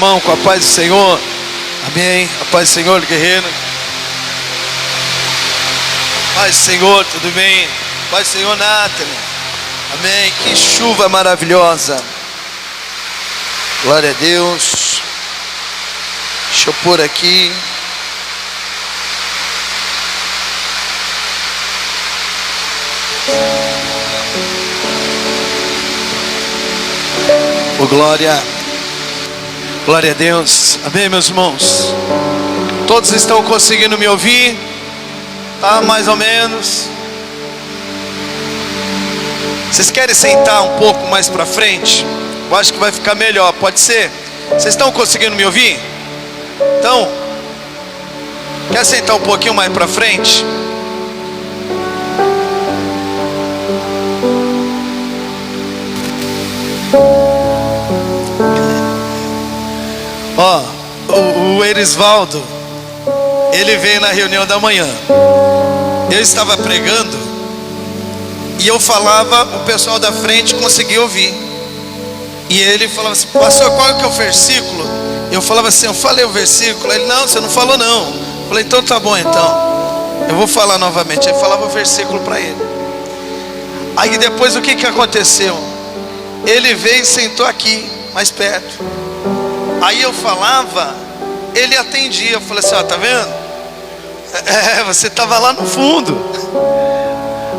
irmão, com a paz do Senhor. Amém. A paz do Senhor, guerreiro. Paz do Senhor, tudo bem? Paz do Senhor, Nathalie. Amém. Que chuva maravilhosa. Glória a Deus. Deixa eu pôr aqui. Oh, glória. Glória a Deus. Amém, meus irmãos. Todos estão conseguindo me ouvir? Tá, mais ou menos. Vocês querem sentar um pouco mais para frente? Eu acho que vai ficar melhor, pode ser? Vocês estão conseguindo me ouvir? Então, quer sentar um pouquinho mais para frente? Ó, o Erisvaldo, ele veio na reunião da manhã. Eu estava pregando e eu falava, o pessoal da frente conseguia ouvir. E ele falava assim: pastor, qual que é o versículo? Eu falava assim: eu falei o versículo. Ele: não, você não falou não. Eu falei: então tá bom, então eu vou falar novamente. Ele falava o versículo para ele. Aí depois o que aconteceu? Ele veio e sentou aqui, mais perto. Aí eu falava, ele atendia. Eu falei assim: ó, tá vendo? Você estava lá no fundo.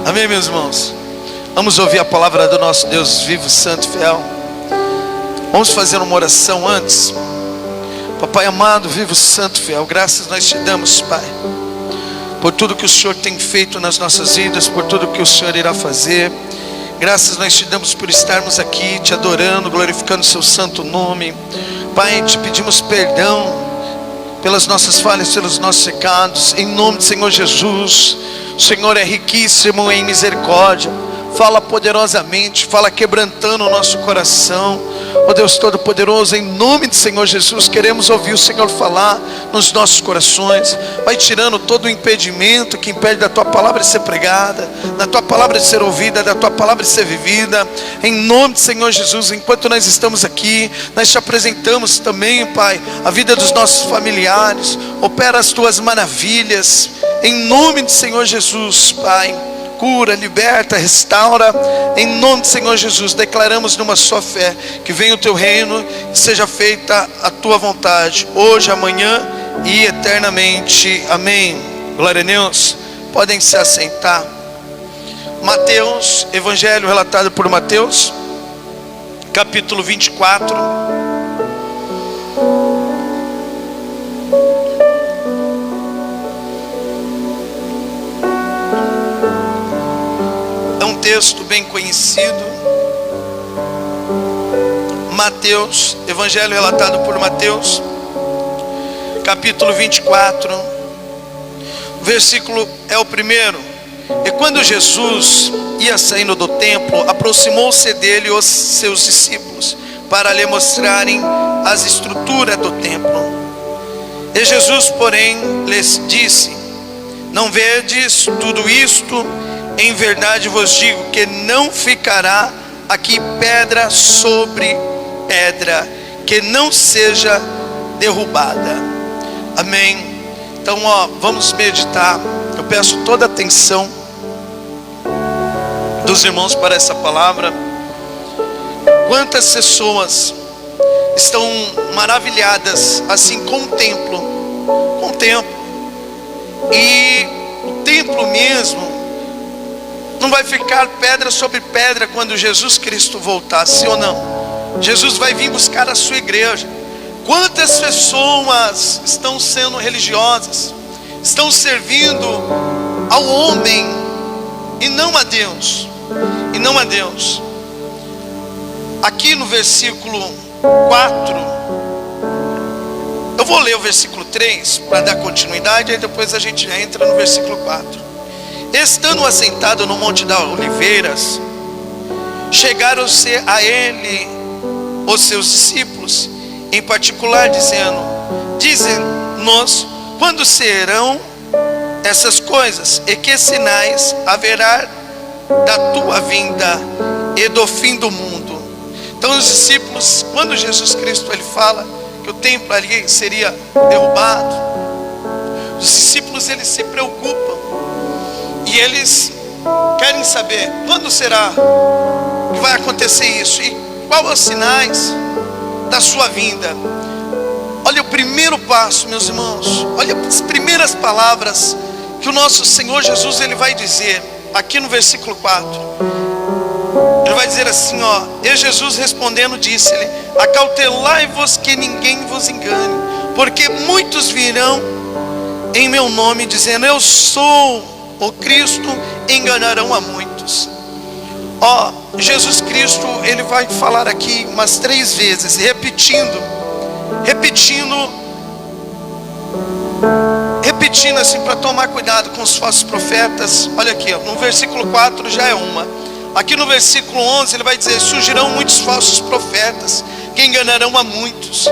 Amém, meus irmãos? Vamos ouvir a palavra do nosso Deus vivo, santo e fiel. Vamos fazer uma oração antes. Papai amado, vivo, santo e fiel, graças nós te damos, Pai, por tudo que o Senhor tem feito nas nossas vidas, por tudo que o Senhor irá fazer. Graças nós te damos por estarmos aqui te adorando, glorificando o seu santo nome. Pai, te pedimos perdão pelas nossas falhas, pelos nossos pecados, em nome do Senhor Jesus. O Senhor é riquíssimo em misericórdia. Fala poderosamente, fala quebrantando o nosso coração. Ó Deus Todo-Poderoso, em nome do Senhor Jesus, queremos ouvir o Senhor falar nos nossos corações. Vai tirando todo o impedimento que impede da tua palavra de ser pregada, da tua palavra de ser ouvida, da tua palavra de ser vivida. Em nome do Senhor Jesus, enquanto nós estamos aqui, nós te apresentamos também, Pai, a vida dos nossos familiares. Opera as tuas maravilhas, em nome do Senhor Jesus, Pai. Cura, liberta, restaura, em nome do Senhor Jesus. Declaramos numa só fé que venha o teu reino e seja feita a tua vontade, hoje, amanhã e eternamente. Amém. Glória a Deus. Podem se assentar. Mateus, Evangelho relatado por Mateus, capítulo 24. Texto bem conhecido. Mateus, Evangelho relatado por Mateus, capítulo 24. O versículo é o primeiro. E quando Jesus ia saindo do templo, aproximou-se dele os seus discípulos, para lhe mostrarem as estruturas do templo. E Jesus, porém, lhes disse: não vedes tudo isto? Em verdade vos digo que não ficará aqui pedra sobre pedra que não seja derrubada. Amém. Então, vamos meditar. Eu peço toda a atenção dos irmãos para essa palavra. Quantas pessoas estão maravilhadas assim com o templo, e o templo mesmo não vai ficar pedra sobre pedra quando Jesus Cristo voltar, sim ou não? Jesus vai vir buscar a sua igreja. Quantas pessoas estão sendo religiosas, estão servindo ao homem e não a Deus, Aqui no versículo 4, eu vou ler o versículo 3 para dar continuidade, aí depois a gente já entra no versículo 4. Estando assentado no Monte das Oliveiras, chegaram-se a ele os seus discípulos, em particular, dizendo: dize-nos quando serão essas coisas, e que sinais haverá da tua vinda e do fim do mundo. Então os discípulos, quando Jesus Cristo ele fala que o templo ali seria derrubado. Os discípulos, eles se preocupam e eles querem saber quando será que vai acontecer isso e quais os sinais da sua vinda. Olha o primeiro passo, meus irmãos, olha as primeiras palavras que o nosso Senhor Jesus, ele vai dizer aqui no versículo 4. Ele vai dizer assim, ó: e Jesus respondendo disse-lhe: acautelai-vos que ninguém vos engane, porque muitos virão em meu nome dizendo eu sou o Cristo, enganarão a muitos. Ó, Jesus Cristo, ele vai falar aqui umas 3 vezes, repetindo assim, para tomar cuidado com os falsos profetas. Olha aqui, ó, no versículo 4 já é uma. Aqui no versículo 11 ele vai dizer: surgirão muitos falsos profetas que enganarão a muitos.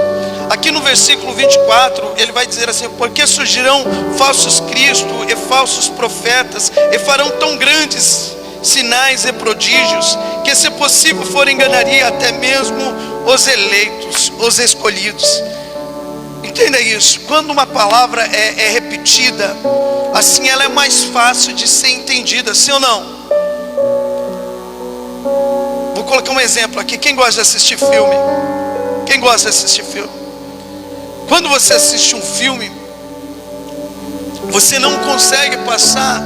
Aqui no versículo 24 ele vai dizer assim: porque surgirão falsos cristos e falsos profetas e farão tão grandes sinais e prodígios que, se possível for, enganaria até mesmo os eleitos, os escolhidos. Entenda isso. Quando uma palavra é repetida, assim ela é mais fácil de ser entendida, sim ou não? Vou colocar um exemplo aqui. Quem gosta de assistir filme? Quem gosta de assistir filme? Quando você assiste um filme, você não consegue passar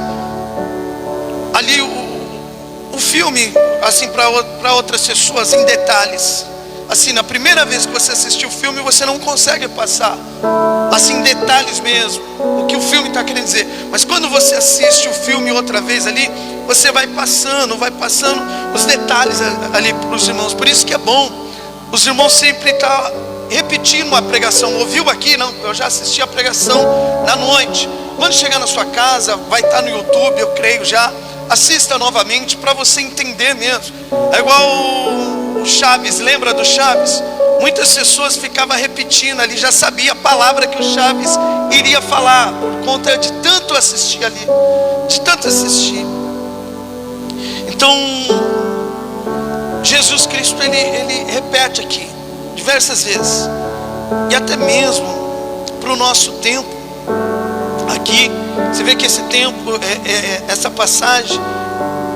ali o filme assim para outras pessoas em detalhes. Assim, na primeira vez que você assistiu o filme, você não consegue passar assim em detalhes mesmo o que o filme está querendo dizer. Mas quando você assiste o filme outra vez ali, você vai passando os detalhes ali para os irmãos. Por isso que é bom os irmãos sempre estar repetindo uma pregação. Ouviu aqui? Não, eu já assisti a pregação na noite. Quando chegar na sua casa, vai estar no YouTube, eu creio já. Assista novamente para você entender mesmo. É igual o Chaves, lembra do Chaves? Muitas pessoas ficavam repetindo ali, já sabia a palavra que o Chaves iria falar, por conta de tanto assistir ali, de tanto assistir. Então, Jesus Cristo, ele repete aqui diversas vezes, e até mesmo para o nosso tempo, aqui, você vê que esse tempo, essa passagem,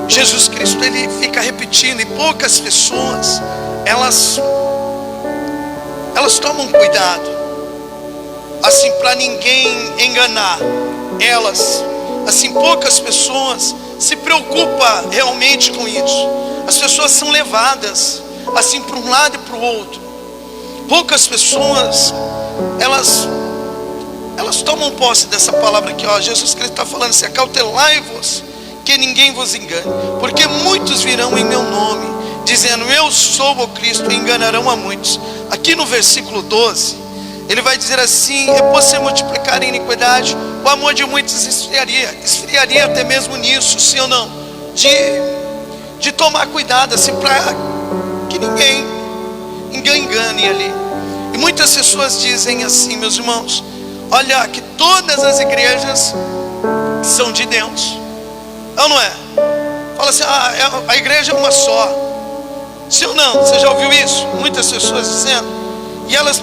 Jesus Cristo, ele fica repetindo, e poucas pessoas, elas tomam cuidado, assim, para ninguém enganar elas, assim, poucas pessoas se preocupam realmente com isso. As pessoas são levadas, assim, para um lado e para o outro. Poucas pessoas, elas tomam posse dessa palavra aqui, ó. Jesus Cristo está falando assim: acautelai-vos que ninguém vos engane, porque muitos virão em meu nome dizendo eu sou o Cristo, e enganarão a muitos. Aqui no versículo 12 ele vai dizer assim: e por se multiplicar em iniquidade, o amor de muitos esfriaria até mesmo nisso, sim ou não? De tomar cuidado, assim, para que ninguém engane ali. E muitas pessoas dizem assim, meus irmãos: olha, que todas as igrejas são de Deus. É ou não é? Fala assim: a igreja é uma só. Sim ou não? Você já ouviu isso? Muitas pessoas dizendo. E elas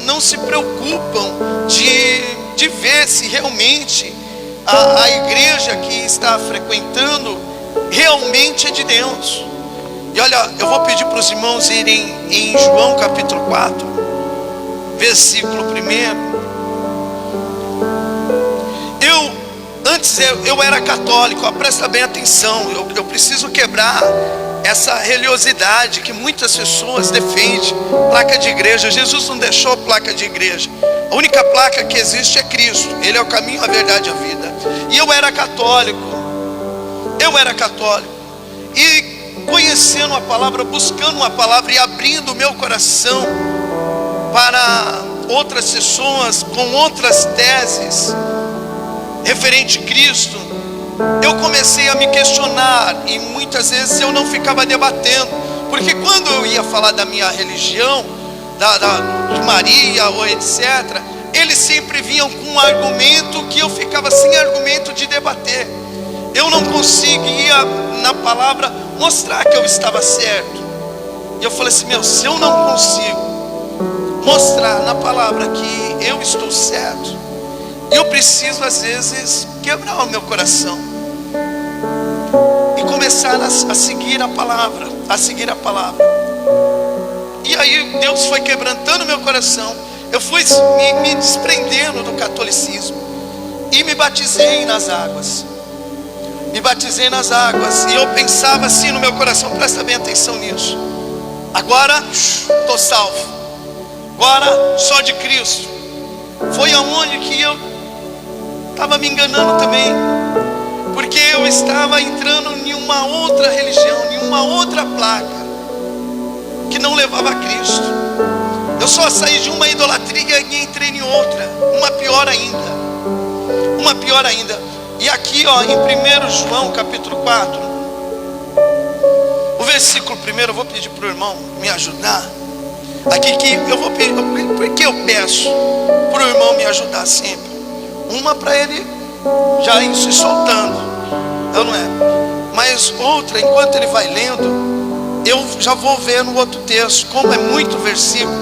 não se preocupam de ver se realmente a igreja que está frequentando realmente é de Deus. E olha, eu vou pedir para os irmãos irem em João capítulo 4, versículo 1. Antes eu era católico, ó, presta bem atenção, eu preciso quebrar essa religiosidade que muitas pessoas defendem. Placa de igreja, Jesus não deixou placa de igreja. A única placa que existe é Cristo. Ele é o caminho, a verdade e a vida. E eu era católico, e conhecendo a palavra, buscando uma palavra e abrindo o meu coração para outras pessoas com outras teses referente a Cristo, eu comecei a me questionar, e muitas vezes eu não ficava debatendo, porque quando eu ia falar da minha religião, de Maria ou etc., eles sempre vinham com um argumento que eu ficava sem argumento de debater. Eu não conseguia na palavra mostrar que eu estava certo. E eu falei assim: se eu não consigo mostrar na palavra que eu estou certo, eu preciso às vezes quebrar o meu coração e começar a seguir a palavra, E aí Deus foi quebrantando meu coração. Eu fui me desprendendo do catolicismo e me batizei nas águas. E eu pensava assim no meu coração, presta bem atenção nisso. Agora estou salvo. Agora só de Cristo. Foi aonde que eu estava me enganando também. Porque eu estava entrando em uma outra religião, em uma outra placa que não levava a Cristo. Eu só saí de uma idolatria e entrei em outra, uma pior ainda. E aqui em 1 João capítulo 4, o versículo 1, eu vou pedir para o irmão me ajudar. Aqui que eu vou pedir, porque eu peço para o irmão me ajudar sempre. Uma para ele já ir se soltando, não é? Mas outra, enquanto ele vai lendo, eu já vou ver no outro texto. Como é muito versículo,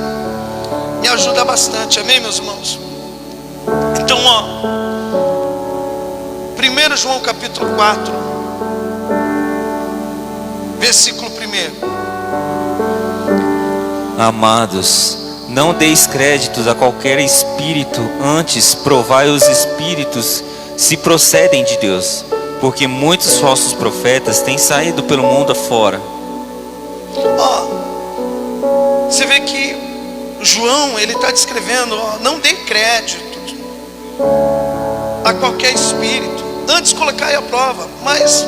me ajuda bastante, amém, meus irmãos? Então, 1 João capítulo 4, versículo 1. Amados, não deis créditos a qualquer espírito, antes provai os espíritos se procedem de Deus, porque muitos falsos profetas têm saído pelo mundo afora. Você vê que João, ele está descrevendo, não dê crédito a qualquer espírito, antes colocai à prova. Mas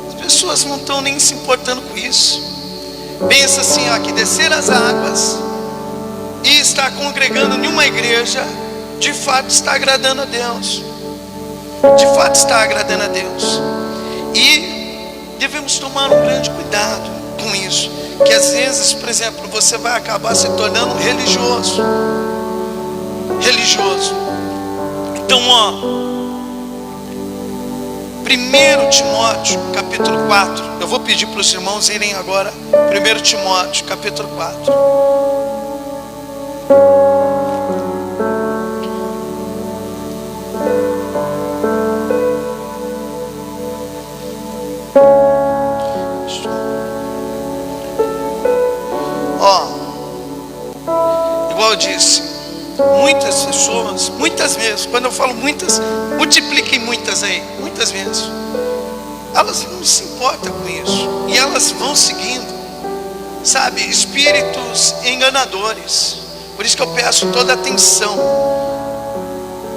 as pessoas não estão nem se importando com isso. Pensa assim, que descer as águas e estar congregando em uma igreja, de fato está agradando a Deus. E devemos tomar um grande cuidado com isso, que às vezes, por exemplo, você vai acabar se tornando religioso. Então, 1 Timóteo capítulo 4, eu vou pedir para os irmãos irem agora, 1 Timóteo capítulo 4. Igual eu disse, muitas pessoas, muitas vezes, quando eu falo muitas, multipliquem muitas aí, muitas vezes, elas não se importam com isso, e elas vão seguindo, sabe, espíritos enganadores. Por isso que eu peço toda a atenção.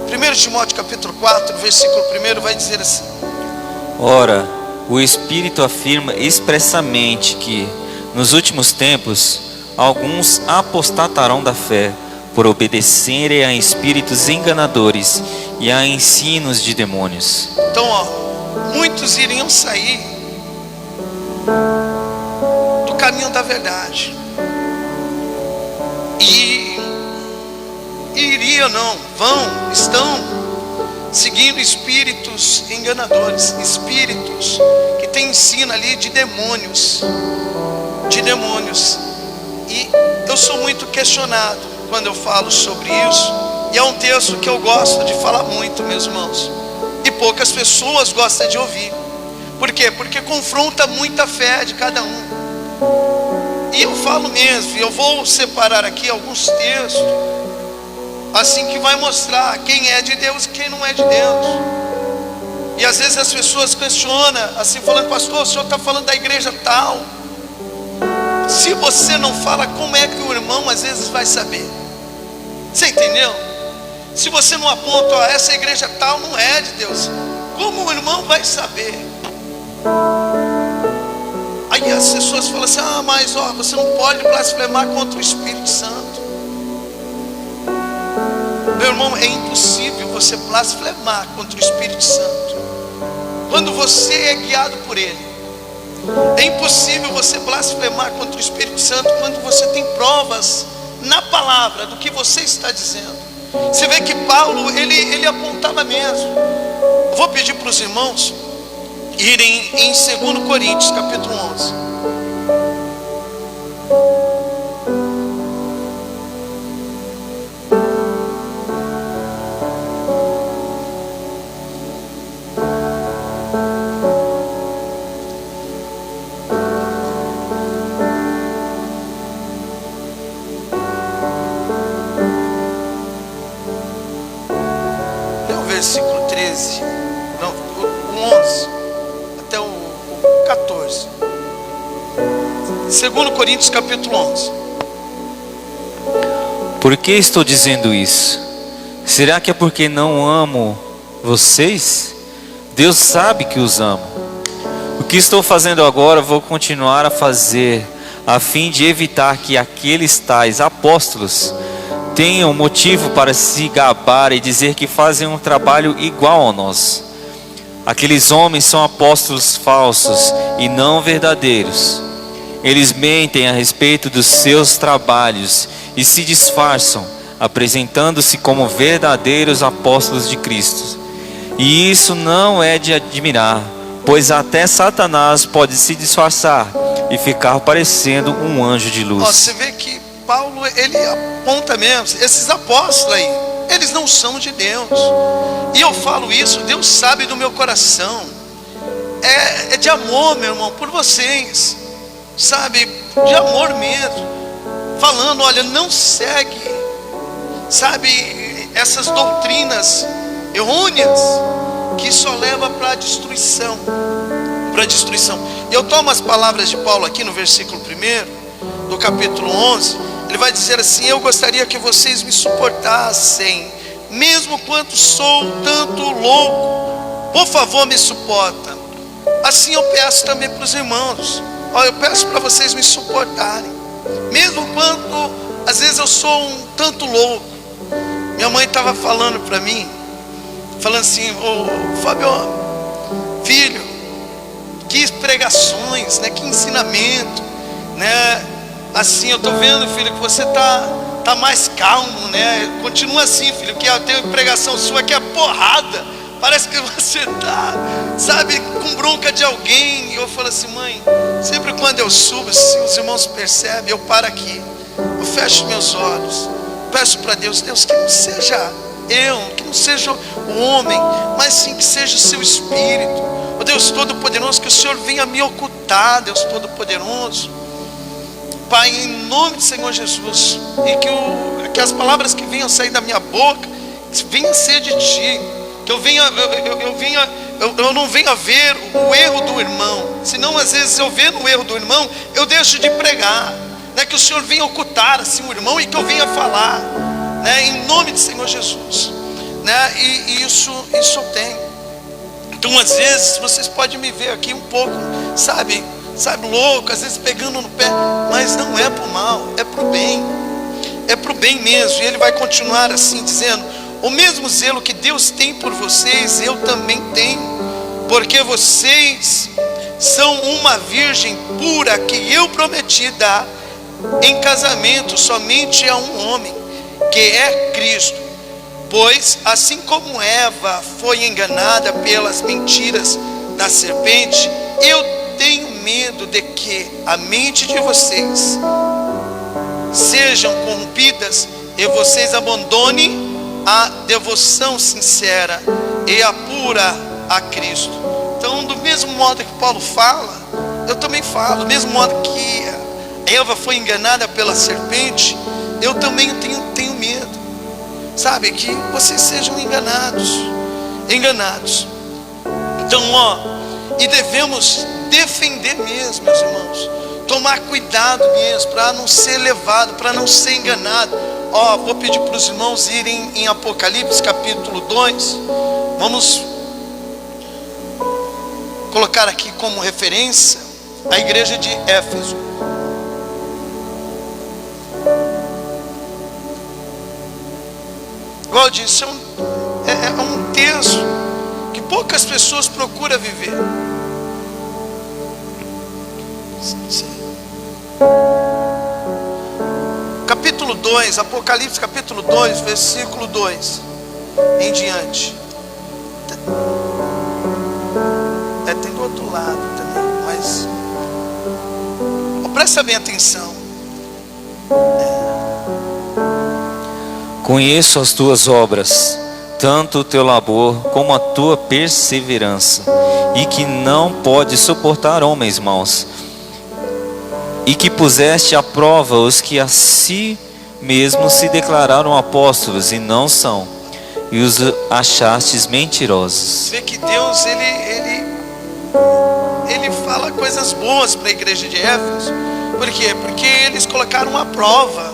1 Timóteo capítulo 4, versículo 1 vai dizer assim: Ora, o Espírito afirma expressamente que, nos últimos tempos, alguns apostatarão da fé, por obedecerem a espíritos enganadores e a ensinos de demônios. Então, muitos iriam sair do caminho da verdade. Estão seguindo espíritos enganadores, espíritos que têm ensino ali de demônios. E eu sou muito questionado quando eu falo sobre isso, e é um texto que eu gosto de falar muito, meus irmãos, e poucas pessoas gostam de ouvir. Por quê? Porque confronta muita fé de cada um. E eu falo mesmo, eu vou separar aqui alguns textos, assim, que vai mostrar quem é de Deus e quem não é de Deus. E às vezes as pessoas questionam, assim, falando: pastor, o senhor está falando da igreja tal. Se você não fala, como é que o irmão às vezes vai saber? Você entendeu? Se você não aponta, essa igreja tal não é de Deus, como o irmão vai saber? Aí as pessoas falam assim: mas você não pode blasfemar contra o Espírito Santo. Meu irmão, é impossível você blasfemar contra o Espírito Santo quando você é guiado por Ele. É impossível você blasfemar contra o Espírito Santo quando você tem provas na palavra do que você está dizendo. Você vê que Paulo, ele apontava mesmo. Eu vou pedir para os irmãos irem em 2 Coríntios capítulo 11. versículo 13, não, o 11 até o 14. 2 Coríntios capítulo 11. Por que estou dizendo isso? Será que é porque não amo vocês? Deus sabe que os amo. O que estou fazendo agora, vou continuar a fazer, a fim de evitar que aqueles tais apóstolos tenham motivo para se gabar e dizer que fazem um trabalho igual ao nosso. Aqueles homens são apóstolos falsos e não verdadeiros. Eles mentem a respeito dos seus trabalhos e se disfarçam, apresentando-se como verdadeiros apóstolos de Cristo. E isso não é de admirar, pois até Satanás pode se disfarçar e ficar parecendo um anjo de luz. Você vê que Paulo, ele aponta mesmo, esses apóstolos aí, eles não são de Deus. E eu falo isso, Deus sabe do meu coração. É de amor, meu irmão, por vocês. Sabe, de amor mesmo. Falando, olha, não segue, sabe, essas doutrinas errôneas que só leva para a destruição. Para a destruição. E eu tomo as palavras de Paulo aqui no versículo 1 do capítulo 11. Ele vai dizer assim: eu gostaria que vocês me suportassem, mesmo quando sou tanto louco. Por favor, me suporta. Assim eu peço também para os irmãos. Olha, eu peço para vocês me suportarem, mesmo quando às vezes eu sou um tanto louco. Minha mãe estava falando para mim, falando assim: ô Fábio, filho, que pregações, né? Que ensinamento, né? Assim, eu estou vendo, filho, que você tá mais calmo, né? Continua assim, filho, que tem pregação sua que é porrada. Parece que você está, sabe, com bronca de alguém. E eu falo assim: mãe, sempre quando eu subo, se os irmãos percebem, eu paro aqui, eu fecho meus olhos, peço para Deus, Deus, que não seja eu, que não seja o homem, mas sim que seja o seu Espírito. Ó Deus Todo-Poderoso, que o Senhor venha me ocultar, Deus Todo-Poderoso. Pai, em nome do Senhor Jesus, e que as palavras que venham sair da minha boca venham ser de Ti. Que eu não venha ver o erro do irmão, senão às vezes eu vendo o erro do irmão, eu deixo de pregar, né? Que o Senhor venha ocultar assim o irmão e que eu venha falar, né? Em nome do Senhor Jesus, né? E isso eu tenho. Então às vezes vocês podem me ver aqui um pouco, sabe louco, às vezes pegando no pé, mas não é pro mal, é pro bem, é pro bem mesmo. E ele vai continuar assim dizendo: o mesmo zelo que Deus tem por vocês, eu também tenho, porque vocês são uma virgem pura que eu prometi dar em casamento somente a um homem, que é Cristo. Pois assim como Eva foi enganada pelas mentiras da serpente, eu tenho medo de que a mente de vocês sejam corrompidas e vocês abandonem a devoção sincera e a pura a Cristo. Então, do mesmo modo que Paulo fala, eu também falo. Do mesmo modo que Eva foi enganada pela serpente, eu também tenho medo, sabe, que vocês sejam enganados. Então, e devemos defender mesmo, meus irmãos, tomar cuidado mesmo, para não ser levado, para não ser enganado. Vou pedir para os irmãos irem em Apocalipse capítulo 2. Vamos colocar aqui como referência a igreja de Éfeso. Igual eu disse, é um texto que poucas pessoas procuram viver. Capítulo 2, Apocalipse capítulo 2, versículo 2 em diante. Tem do outro lado também, mas presta bem atenção. Conheço as tuas obras, tanto o teu labor como a tua perseverança, e que não pode suportar homens maus, e que puseste à prova os que a si mesmos se declararam apóstolos e não são, e os achastes mentirosos. Vê que Deus, ele fala coisas boas para a igreja de Éfeso. Por quê? Porque eles colocaram uma prova.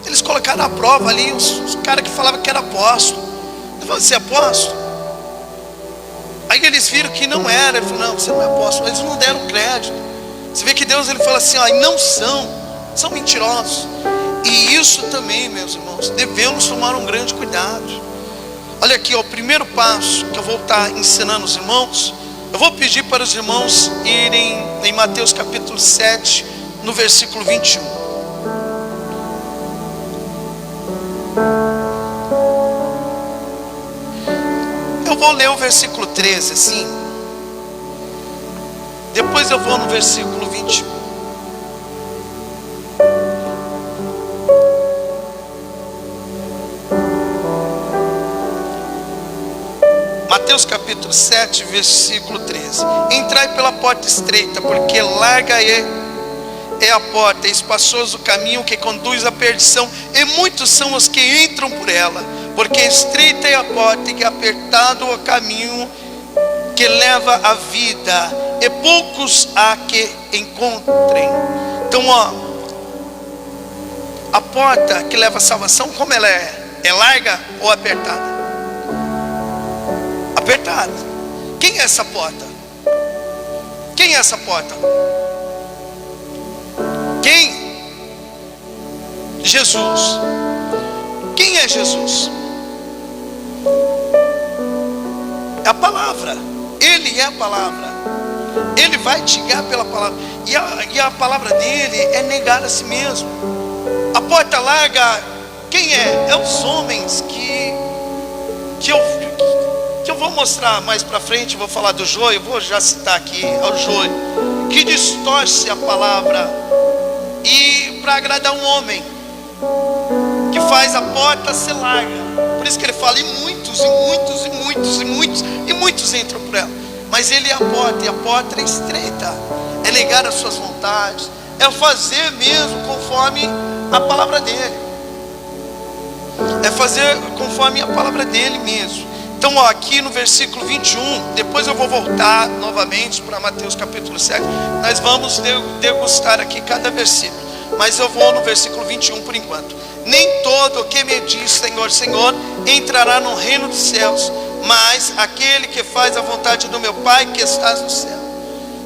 Eles colocaram a prova ali, os caras que falavam que era apóstolo. Ele falou, você é apóstolo? Aí eles viram que não era. Ele falou, não, você não é apóstolo. Eles não deram crédito. Você vê que Deus, ele fala assim, ó, não são mentirosos. E isso também, meus irmãos, devemos tomar um grande cuidado. Olha aqui, ó, o primeiro passo que eu vou estar ensinando os irmãos. Eu vou pedir para os irmãos irem em Mateus capítulo 7, no versículo 21. Eu vou ler o versículo 13 assim. Depois eu vou no versículo 21. Mateus capítulo 7, versículo 13. Entrai pela porta estreita, porque larga é a porta, é espaçoso o caminho que conduz à perdição, e muitos são os que entram por ela. Porque estreita é a porta e apertado o caminho que leva à vida, e poucos há que encontrem. Então, ó, a porta que leva à salvação, como ela é? É larga ou apertada? Apertada. Quem é essa porta? Quem é essa porta? Quem? Jesus. Quem é Jesus? É a palavra. Ele é a palavra. Ele vai te guiar pela palavra. E a palavra dele é negar a si mesmo. A porta larga, quem é? É os homens que eu vou mostrar mais para frente. Vou falar do joio, vou já citar aqui, é o joio, que distorce a palavra e para agradar um homem, que faz a porta ser larga. Por isso que ele fala, e muitos entram por ela. Mas ele é a porta, e a porta é estreita. É negar as suas vontades, é fazer mesmo conforme a palavra dele. É fazer conforme a palavra dele mesmo. Então, ó, aqui no versículo 21, depois eu vou voltar novamente para Mateus capítulo 7. Nós vamos degustar aqui cada versículo, mas eu vou no versículo 21 por enquanto. Nem todo o que me diz Senhor, Senhor, entrará no reino dos céus, mas aquele que faz a vontade do meu Pai que estás no céu.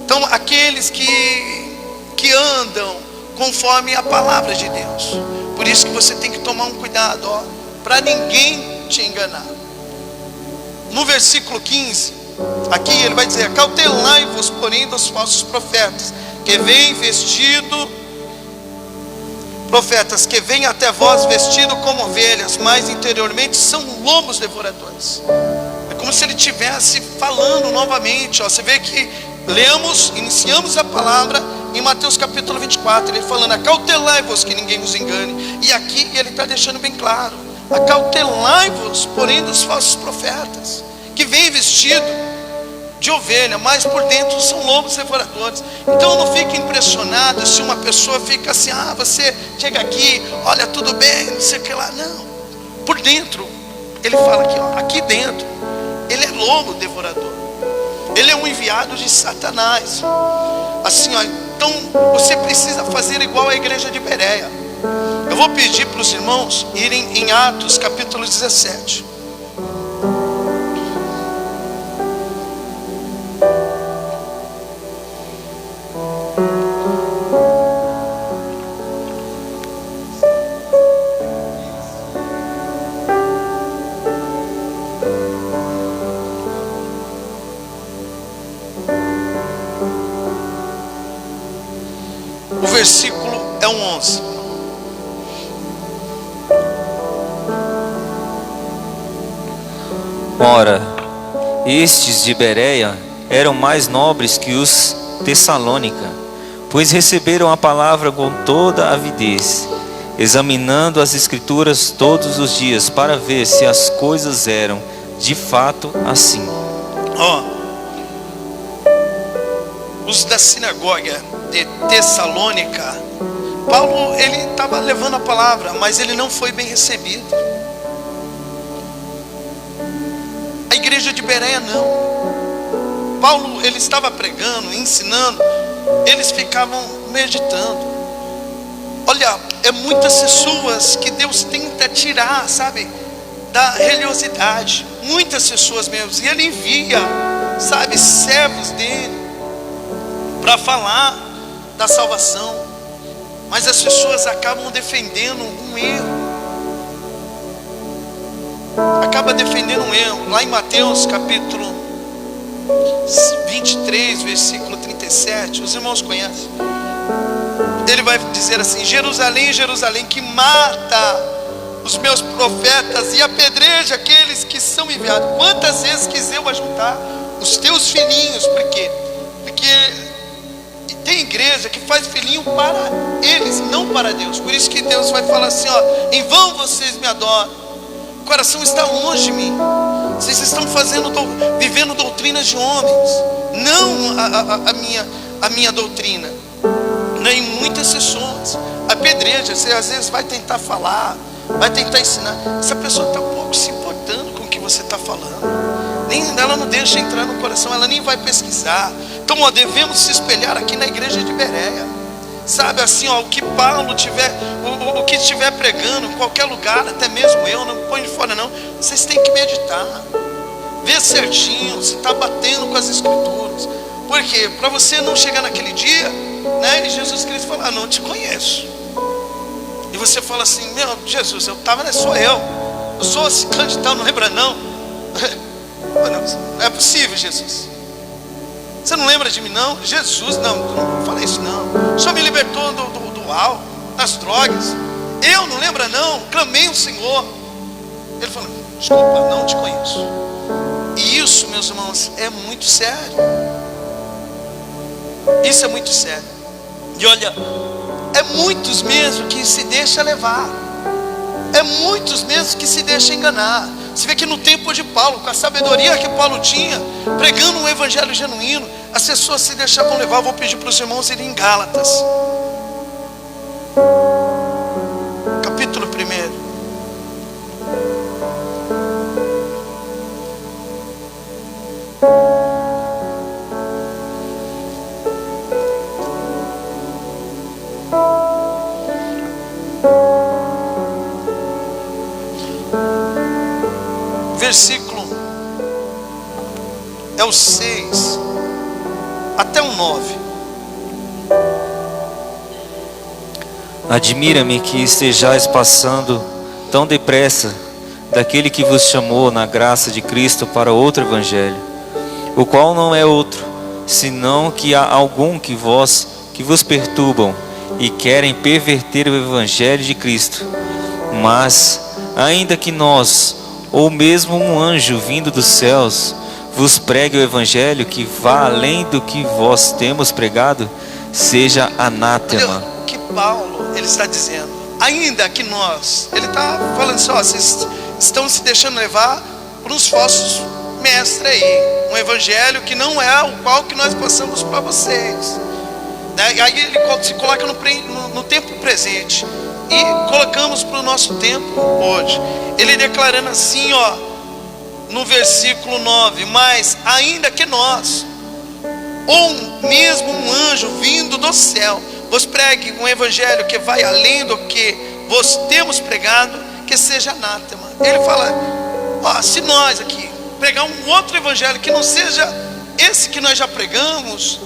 Então, aqueles que andam conforme a palavra de Deus. Por isso que você tem que tomar um cuidado, ó, para ninguém te enganar. No versículo 15, aqui ele vai dizer, cautelai-vos, porém, dos falsos profetas, que vêm até vós vestido como ovelhas, mas interiormente são lobos devoradores. É como se ele estivesse falando novamente, ó. Você vê que iniciamos a palavra em Mateus capítulo 24, ele falando, acautelai-vos que ninguém vos engane. E aqui ele está deixando bem claro, acautelai-vos, porém, dos falsos profetas, que vêm vestido de ovelha, mas por dentro são lobos devoradores. Então não fique impressionado se uma pessoa fica assim, você chega aqui, olha, tudo bem, não sei o que lá. Não, por dentro, ele fala aqui, ó, aqui dentro, ele é lobo devorador. Ele é um enviado de Satanás. Assim, ó, então você precisa fazer igual a igreja de Bereia. Eu vou pedir para os irmãos irem em Atos capítulo 17. O versículo é o 11. Ora, estes de Bereia eram mais nobres que os Tessalônica, pois receberam a palavra com toda avidez, examinando as escrituras todos os dias, para ver se as coisas eram de fato assim. Os da sinagoga de Tessalônica, Paulo, ele estava levando a palavra, mas ele não foi bem recebido. igreja de Bereia não. Paulo, ele estava pregando, ensinando, eles ficavam meditando. Olha, é muitas pessoas que Deus tenta tirar, sabe, da religiosidade. Muitas pessoas mesmo. E Ele envia, sabe, servos dele para falar da salvação. Mas as pessoas acabam defendendo um erro. Acaba defendendo um erro. Lá em Mateus capítulo 23, versículo 37, os irmãos conhecem. Ele vai dizer assim: Jerusalém, Jerusalém, que mata os meus profetas e apedreja aqueles que são enviados. Quantas vezes quis eu ajuntar os teus filhinhos? Por quê? Porque tem igreja que faz filhinho para eles, não para Deus. Por isso que Deus vai falar assim, ó: em vão vocês me adoram, o coração está longe de mim. Vocês estão vivendo doutrinas de homens, não a minha doutrina. Nem muitas pessoas apedreja. Você às vezes vai tentar falar, vai tentar ensinar, essa pessoa está pouco se importando com o que você está falando. Ela não deixa entrar no coração, ela nem vai pesquisar. Então, ó, devemos se espelhar aqui na igreja de Bereia. Sabe assim, ó, o que Paulo tiver, o que estiver pregando em qualquer lugar, até mesmo eu, não me põe de fora não. Vocês têm que meditar, ver certinho se está batendo com as escrituras. Por quê? Para você não chegar naquele dia, né, e Jesus Cristo falar: não te conheço. E você fala assim: meu Jesus, eu estava, sou eu sou esse candidato, não lembra não? Não é possível, Jesus. Você não lembra de mim não? Jesus, não fala isso não. O Senhor me libertou do álcool, das drogas. Eu não lembra não? Clamei ao Senhor. Ele falou: desculpa, não te conheço. E isso, meus irmãos, é muito sério. Isso é muito sério. E olha, é muitos mesmo que se deixa levar. É muitos mesmo que se deixa enganar. Você vê que no tempo de Paulo, com a sabedoria que Paulo tinha, pregando um evangelho genuíno, as pessoas se deixavam levar. Eu vou pedir para os irmãos irem em Gálatas, capítulo 1. Versículo é o 6 até o 9. Admira-me que estejais passando tão depressa daquele que vos chamou na graça de Cristo para outro evangelho, o qual não é outro, senão que há algum que vos perturbam e querem perverter o evangelho de Cristo. Mas ainda que nós, ou mesmo um anjo vindo dos céus, vos pregue o evangelho que vá além do que vós temos pregado, seja anátema. Olha o que Paulo ele está dizendo. Ainda que nós, ele está falando assim, ó, vocês estão se deixando levar por uns falsos mestres aí, um evangelho que não é o qual que nós passamos para vocês, né? E aí ele se coloca no tempo presente e colocamos para o nosso tempo hoje. Ele declarando assim, ó, no versículo 9: mas ainda que nós, ou mesmo um anjo vindo do céu, vos pregue um evangelho que vai além do que vos temos pregado, que seja anátema. Ele fala, ó, se nós aqui pregar um outro evangelho que não seja esse que nós já pregamos,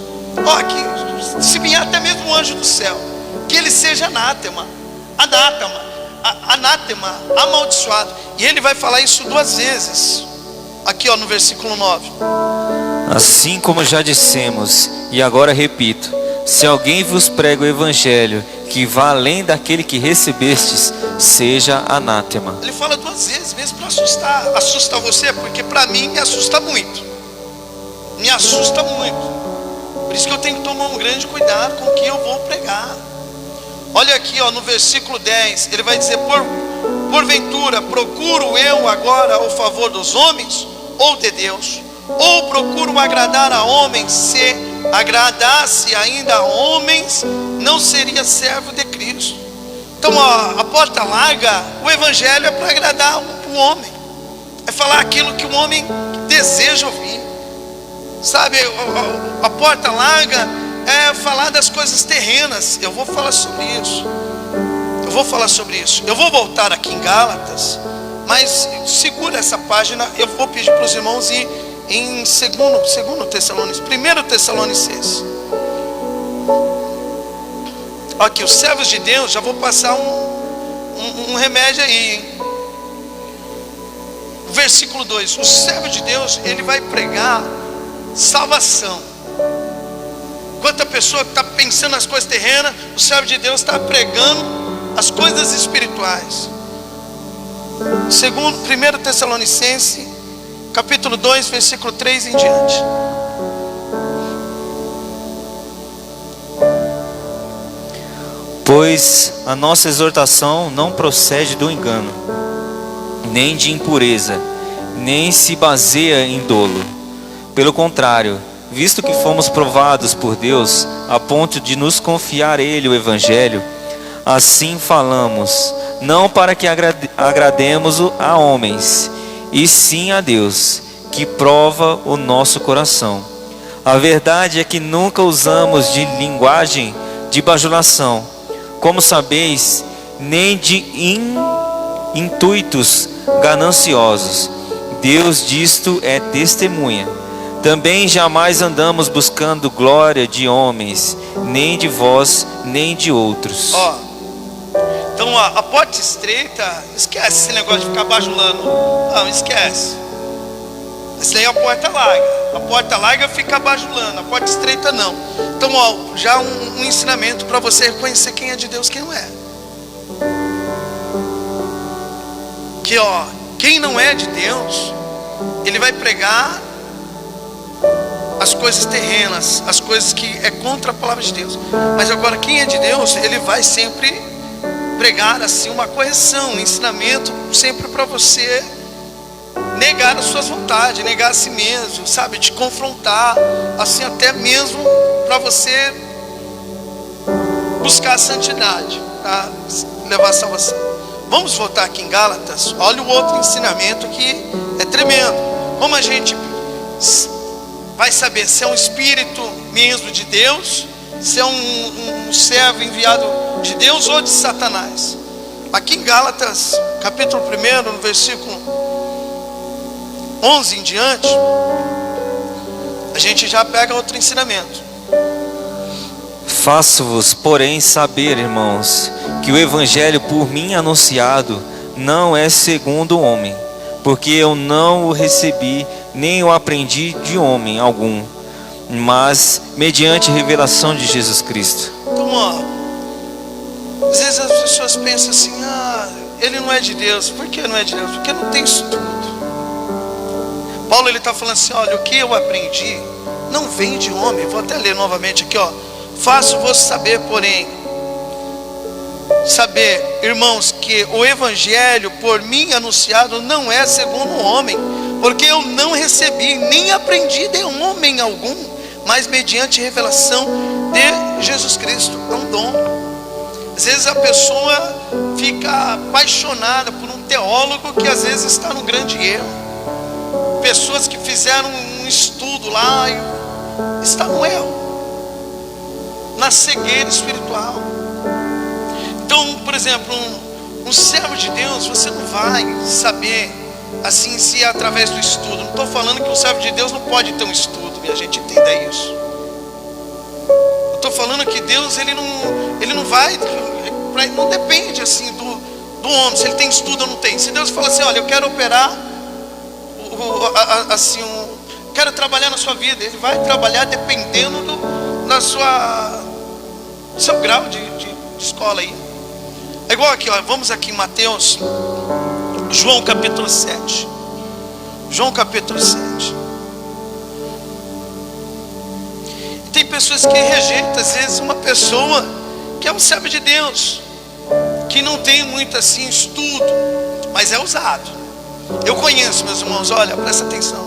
ó, que se vier até mesmo um anjo do céu, que ele seja anátema, amaldiçoado. E ele vai falar isso 2 vezes aqui, ó, no versículo 9. Assim como já dissemos, e agora repito: se alguém vos prega o evangelho que vá além daquele que recebestes, seja anátema. Ele fala 2 vezes mesmo para assustar. Assusta você? Porque para mim me assusta muito. Me assusta muito. Por isso que eu tenho que tomar um grande cuidado com o que eu vou pregar. Olha aqui, ó, no versículo 10, ele vai dizer: porventura procuro eu agora o favor dos homens ou de Deus? Ou procuro agradar a homens? Se agradasse ainda a homens, não seria servo de Cristo. Então, ó, a porta larga, o evangelho é para agradar o homem, é falar aquilo que o homem deseja ouvir. Sabe, a porta larga é falar das coisas terrenas. Eu vou falar sobre isso. Eu vou voltar aqui em Gálatas, mas segura essa página. Eu vou pedir para os irmãos ir em 1 Tessalonicenses. Aqui, os servos de Deus, já vou passar um remédio aí, hein? Versículo 2: o servo de Deus, ele vai pregar salvação. Enquanto a pessoa está pensando nas coisas terrenas, o servo de Deus está pregando as coisas espirituais. 1 Tessalonicenses, capítulo 2, versículo 3 em diante. Pois a nossa exortação não procede do engano, nem de impureza, nem se baseia em dolo. Pelo contrário, visto que fomos provados por Deus a ponto de nos confiar a Ele o Evangelho, assim falamos, não para que agrademos a homens, e sim a Deus, que prova o nosso coração. A verdade é que nunca usamos de linguagem de bajulação, como sabeis, nem de intuitos gananciosos. Deus disto é testemunha. Também jamais andamos buscando glória de homens, nem de vós, nem de outros. Então a porta estreita, esquece esse negócio de ficar bajulando. Não, esquece. Essa aí é a porta larga. A porta larga fica bajulando, a porta estreita não. Então já um ensinamento para você reconhecer quem é de Deus e quem não é. Que quem não é de Deus, ele vai pregar as coisas terrenas, as coisas que é contra a palavra de Deus. Mas agora quem é de Deus, ele vai sempre pregar assim uma correção, um ensinamento sempre para você negar as suas vontades, negar a si mesmo, sabe, te confrontar, assim até mesmo para você buscar a santidade, para levar a salvação. Vamos voltar aqui em Gálatas. Olha o outro ensinamento que é tremendo. Como a gente vai saber se é um espírito mesmo de Deus, se é um servo enviado de Deus ou de Satanás? Aqui em Gálatas, capítulo 1, no versículo 11 em diante, a gente já pega outro ensinamento. Faço-vos, porém, saber, irmãos, que o evangelho por mim anunciado não é segundo o homem, porque eu não o recebi, nem o aprendi de homem algum, mas mediante revelação de Jesus Cristo. Então, às vezes as pessoas pensam assim: ele não é de Deus. Por que não é de Deus? Porque não tem estudo. Paulo, ele está falando assim: olha, o que eu aprendi não vem de homem. Vou até ler novamente aqui, faço-vos saber, porém, irmãos, que o evangelho por mim anunciado não é segundo o homem, porque eu não recebi, nem aprendi de homem algum, mas mediante revelação de Jesus Cristo. É um dom. Às vezes a pessoa fica apaixonada por um teólogo que às vezes está num grande erro. Pessoas que fizeram um estudo lá e está no erro, na cegueira espiritual. Então, por exemplo, um servo de Deus, você não vai saber assim se é através do estudo. Não estou falando que um servo de Deus não pode ter um estudo, minha gente, entenda isso. Eu estou falando que Deus, ele não vai, não depende assim do homem, se ele tem estudo ou não tem. Se Deus fala assim: olha, eu quero operar assim, quero trabalhar na sua vida, ele vai trabalhar dependendo do seu grau de escola aí. É igual aqui, vamos aqui em Mateus, João capítulo 7. João capítulo 7. E tem pessoas que rejeitam às vezes uma pessoa que é um servo de Deus, que não tem muito assim estudo, mas é usado. Eu conheço, meus irmãos, olha, presta atenção.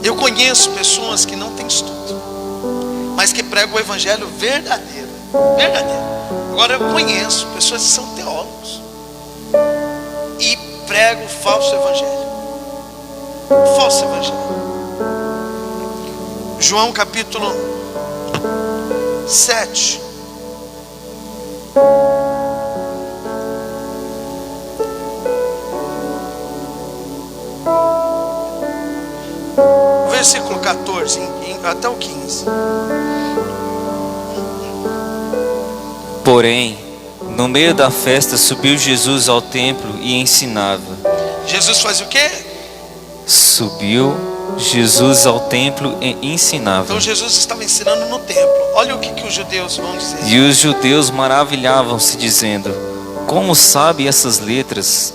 Eu conheço pessoas que não têm estudo, mas que pregam o evangelho verdadeiro. Agora eu conheço pessoas que são teólogos e pregam o falso evangelho. João capítulo 7. Versículo 14 até o 15. Porém, no meio da festa subiu Jesus ao templo e ensinava. Jesus fazia o quê? Subiu Jesus ao templo e ensinava. Então Jesus estava ensinando no templo. Olha o que os judeus vão dizer. E os judeus maravilhavam-se, dizendo: como sabe essas letras?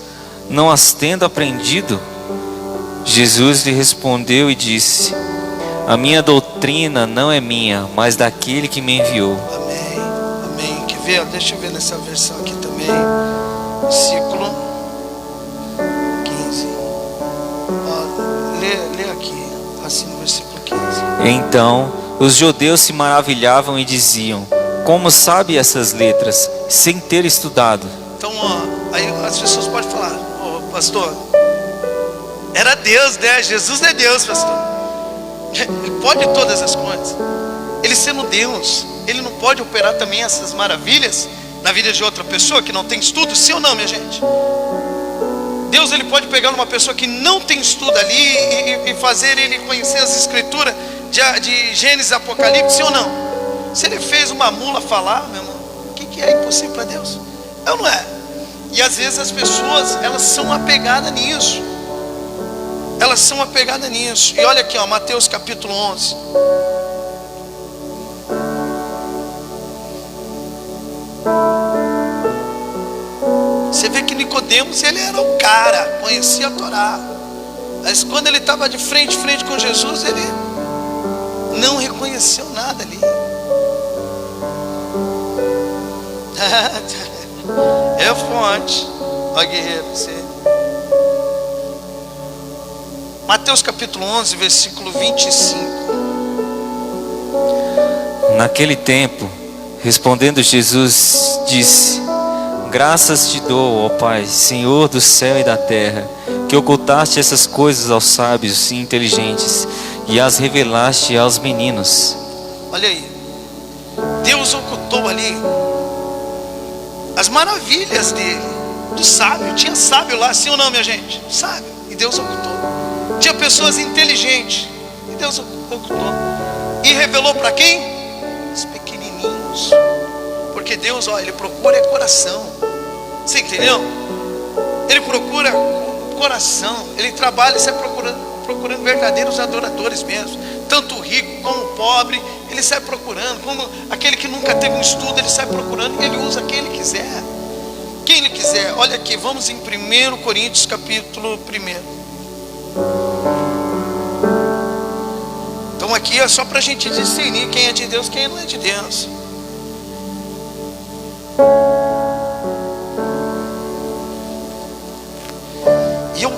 Não as tendo aprendido? Jesus lhe respondeu e disse: a minha doutrina não é minha, mas daquele que me enviou. Amém, amém. Quer ver? Deixa eu ver nessa versão aqui também. Versículo 15. Lê aqui, assim no versículo 15. Então os judeus se maravilhavam e diziam: como sabe essas letras, sem ter estudado? Então, aí as pessoas podem falar: pastor, era Deus, né? Jesus é Deus, pastor. Ele pode todas as coisas. Ele sendo Deus, Ele não pode operar também essas maravilhas na vida de outra pessoa que não tem estudo? Sim ou não, minha gente? Deus, Ele pode pegar uma pessoa que não tem estudo ali e fazer ele conhecer as escrituras de Gênesis e Apocalipse, sim ou não? Se Ele fez uma mula falar, meu irmão, o que é impossível para Deus? É ou não é? E às vezes as pessoas, elas são apegadas nisso. Elas são apegadas nisso. E olha aqui, Mateus capítulo 11. Você vê que Nicodemos, ele era o cara, conhecia a Torá. Mas quando ele estava de frente com Jesus, ele não reconheceu nada ali. É fonte. Ó, guerreiro, você. Mateus capítulo 11, versículo 25. Naquele tempo, respondendo Jesus, disse: graças te dou, ó Pai, Senhor do céu e da terra, que ocultaste essas coisas aos sábios e inteligentes e as revelaste aos meninos. Olha aí, Deus ocultou ali as maravilhas dele, do sábio. Tinha sábio lá, sim ou não, minha gente? Sábio, e Deus ocultou. Tinha pessoas inteligentes, e Deus ocultou. E revelou para quem? Os pequenininhos. Porque Deus, Ele procura coração. Você entendeu? Ele procura coração. Ele trabalha, sai procurando verdadeiros adoradores mesmo. Tanto o rico como o pobre, ele sai procurando. Como aquele que nunca teve um estudo, ele sai procurando. E ele usa quem ele quiser. Quem ele quiser. Olha aqui, vamos em 1 Coríntios capítulo 1. Então aqui é só para a gente discernir quem é de Deus, quem não é de Deus. E eu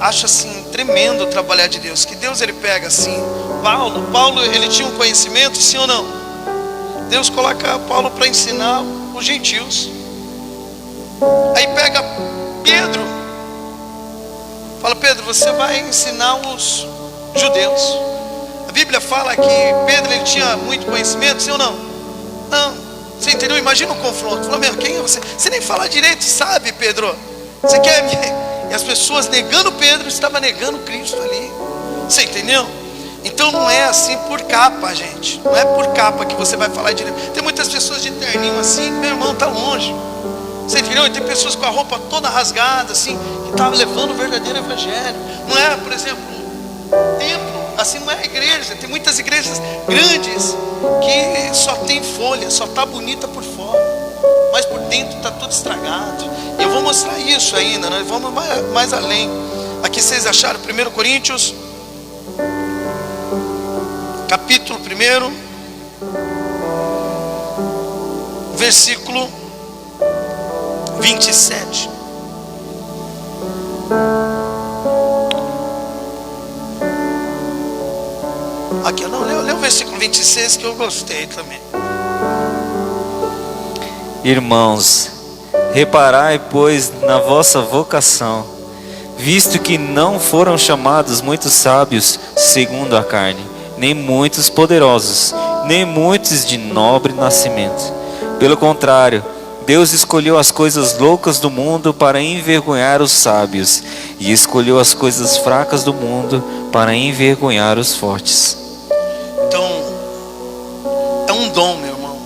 acho assim tremendo o trabalhar de Deus. Que Deus, ele pega assim Paulo ele tinha um conhecimento, sim ou não? Deus coloca Paulo para ensinar os gentios. Aí pega Pedro, fala: Pedro, você vai ensinar os judeus. A Bíblia fala que Pedro, ele tinha muito conhecimento, sim ou não? Não. Você entendeu? Imagina o confronto. Fala: meu, quem é você? Você nem fala direito, sabe, Pedro? Você quer me... E as pessoas negando Pedro, estava negando Cristo ali. Você entendeu? Então não é assim por capa, gente. Não é por capa que você vai falar direito. Tem muitas pessoas de terninho assim, meu irmão, está longe. Você entendeu? E tem pessoas com a roupa toda rasgada assim, que estavam levando o verdadeiro evangelho. Não é, por exemplo, templo. Assim não é a igreja. Tem muitas igrejas grandes que só tem folha, só está bonita por fora, mas por dentro está tudo estragado. E eu vou mostrar isso ainda, nós vamos mais além. Aqui vocês acharam 1 Coríntios capítulo 1, versículo 27. Aqui, não, lê o versículo 26 que eu gostei também. Irmãos, reparai, pois, na vossa vocação, visto que não foram chamados muitos sábios segundo a carne, nem muitos poderosos, nem muitos de nobre nascimento. Pelo contrário, Deus escolheu as coisas loucas do mundo para envergonhar os sábios, e escolheu as coisas fracas do mundo para envergonhar os fortes. Então, é um dom, meu irmão.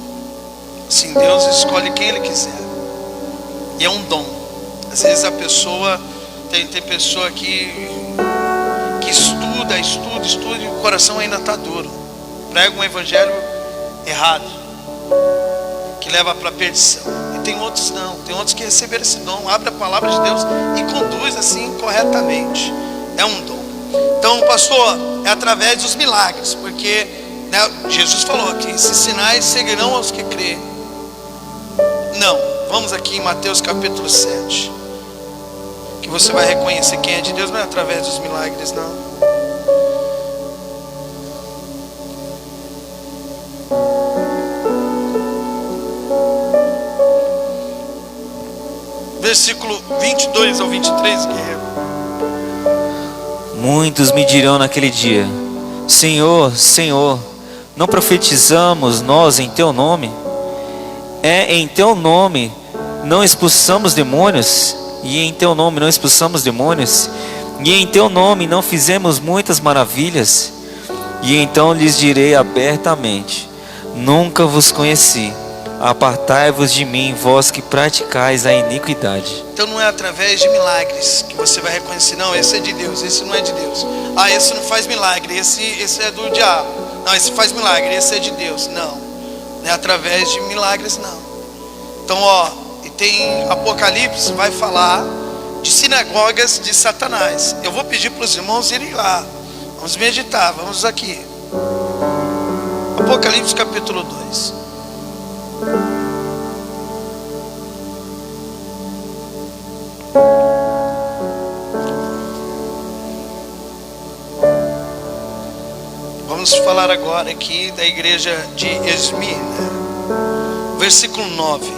Assim, Deus escolhe quem Ele quiser. E é um dom. Às vezes a pessoa, tem pessoa que estuda e o coração ainda está duro. Prega um evangelho errado, que leva para a perdição. E tem outros não, tem outros que receberam esse dom, abre a palavra de Deus e conduz assim corretamente. É um dom. Então, pastor, é através dos milagres, porque Jesus falou que esses sinais seguirão aos que creem. Não, vamos aqui em Mateus capítulo 7, que você vai reconhecer quem é de Deus, não é através dos milagres, não. Versículo 22 ao 23, guerreiro. Muitos me dirão naquele dia: Senhor, Senhor, não profetizamos nós em teu nome? Em teu nome não expulsamos demônios? E em teu nome não expulsamos demônios? E em teu nome não fizemos muitas maravilhas? E então lhes direi abertamente: nunca vos conheci. Apartai-vos de mim, vós que praticais a iniquidade. Então não é através de milagres que você vai reconhecer, não, esse é de Deus, esse não é de Deus. Ah, esse não faz milagre, esse é do diabo. Não, esse faz milagre, esse é de Deus. Não é através de milagres, não. Então, e tem Apocalipse, vai falar de sinagogas de Satanás. Eu vou pedir para os irmãos irem lá. Vamos meditar, vamos aqui. Apocalipse capítulo 2. Vamos falar agora aqui da igreja de Esmirna, versículo 9.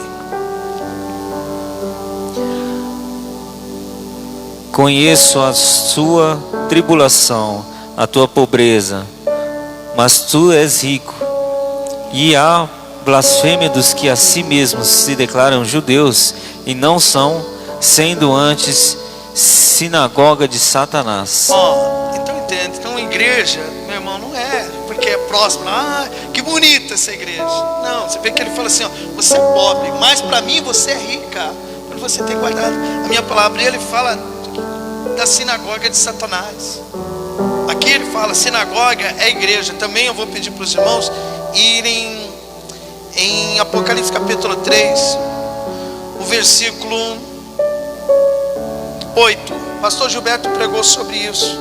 Conheço a sua tribulação, a tua pobreza, mas tu és rico. E há blasfêmia dos que a si mesmos se declaram judeus e não são, sendo antes sinagoga de Satanás. Então entende, então igreja, meu irmão, não é porque é próximo, que bonita essa igreja. Não, você vê que ele fala assim, você é pobre, mas para mim você é rica, quando você tem guardado a minha palavra. E ele fala da sinagoga de Satanás. Aqui ele fala, sinagoga é igreja. Também eu vou pedir para os irmãos irem em Apocalipse capítulo 3, o versículo 8. Pastor Gilberto pregou sobre isso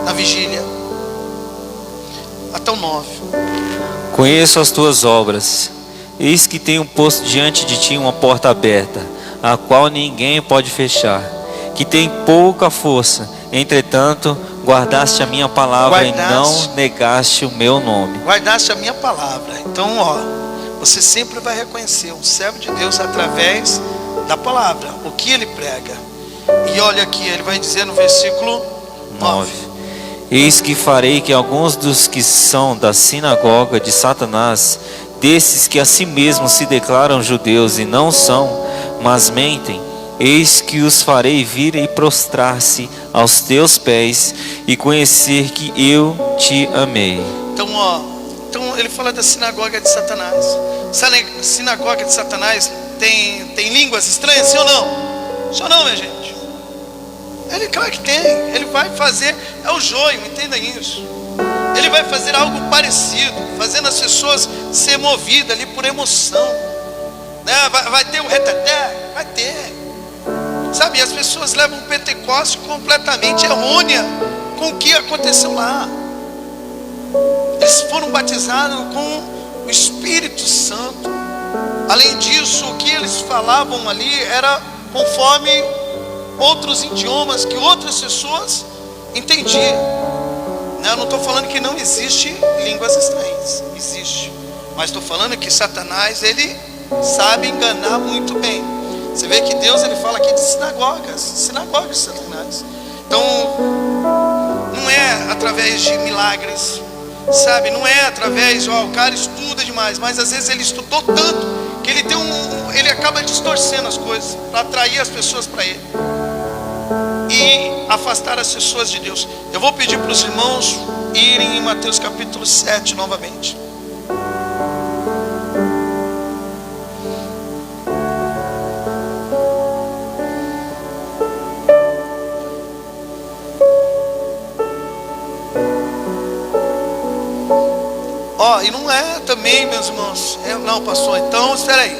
na vigília. Até o 9. Conheço as tuas obras. Eis que tenho posto diante de ti uma porta aberta, a qual ninguém pode fechar. Que tem pouca força, entretanto guardaste a minha palavra e não negaste o meu nome. Guardaste a minha palavra. Então, você sempre vai reconhecer um servo de Deus através da palavra, o que ele prega. E olha aqui, ele vai dizer no versículo 9: Eis que farei que alguns dos que são da sinagoga de Satanás, desses que a si mesmos se declaram judeus e não são, mas mentem, eis que os farei vir e prostrar-se aos teus pés e conhecer que eu te amei. Então ele fala da sinagoga de Satanás. Sinagoga de Satanás tem línguas estranhas, sim ou não? Sim ou não, minha gente? Ele, claro que tem. Ele vai fazer, é o joio, entenda isso. Ele vai fazer algo parecido, fazendo as pessoas ser movidas ali por emoção, né? Vai ter o reteté? Vai ter. Sabe, as pessoas levam o Pentecostes completamente errônea com o que aconteceu lá. Eles foram batizados com o Espírito Santo. Além disso, o que eles falavam ali era conforme outros idiomas que outras pessoas entendiam. Eu não estou falando que não existe línguas estranhas, existe. Mas estou falando que Satanás, ele sabe enganar muito bem. Você vê que Deus, ele fala aqui de sinagogas de Satanás. Então, não é é através de milagres, sabe? Não é através, o cara estuda demais, mas às vezes ele estudou tanto que ele acaba distorcendo as coisas para atrair as pessoas para ele e afastar as pessoas de Deus. Eu vou pedir para os irmãos irem em Mateus capítulo 7 novamente. E não é também, meus irmãos, não, pastor, então espera aí,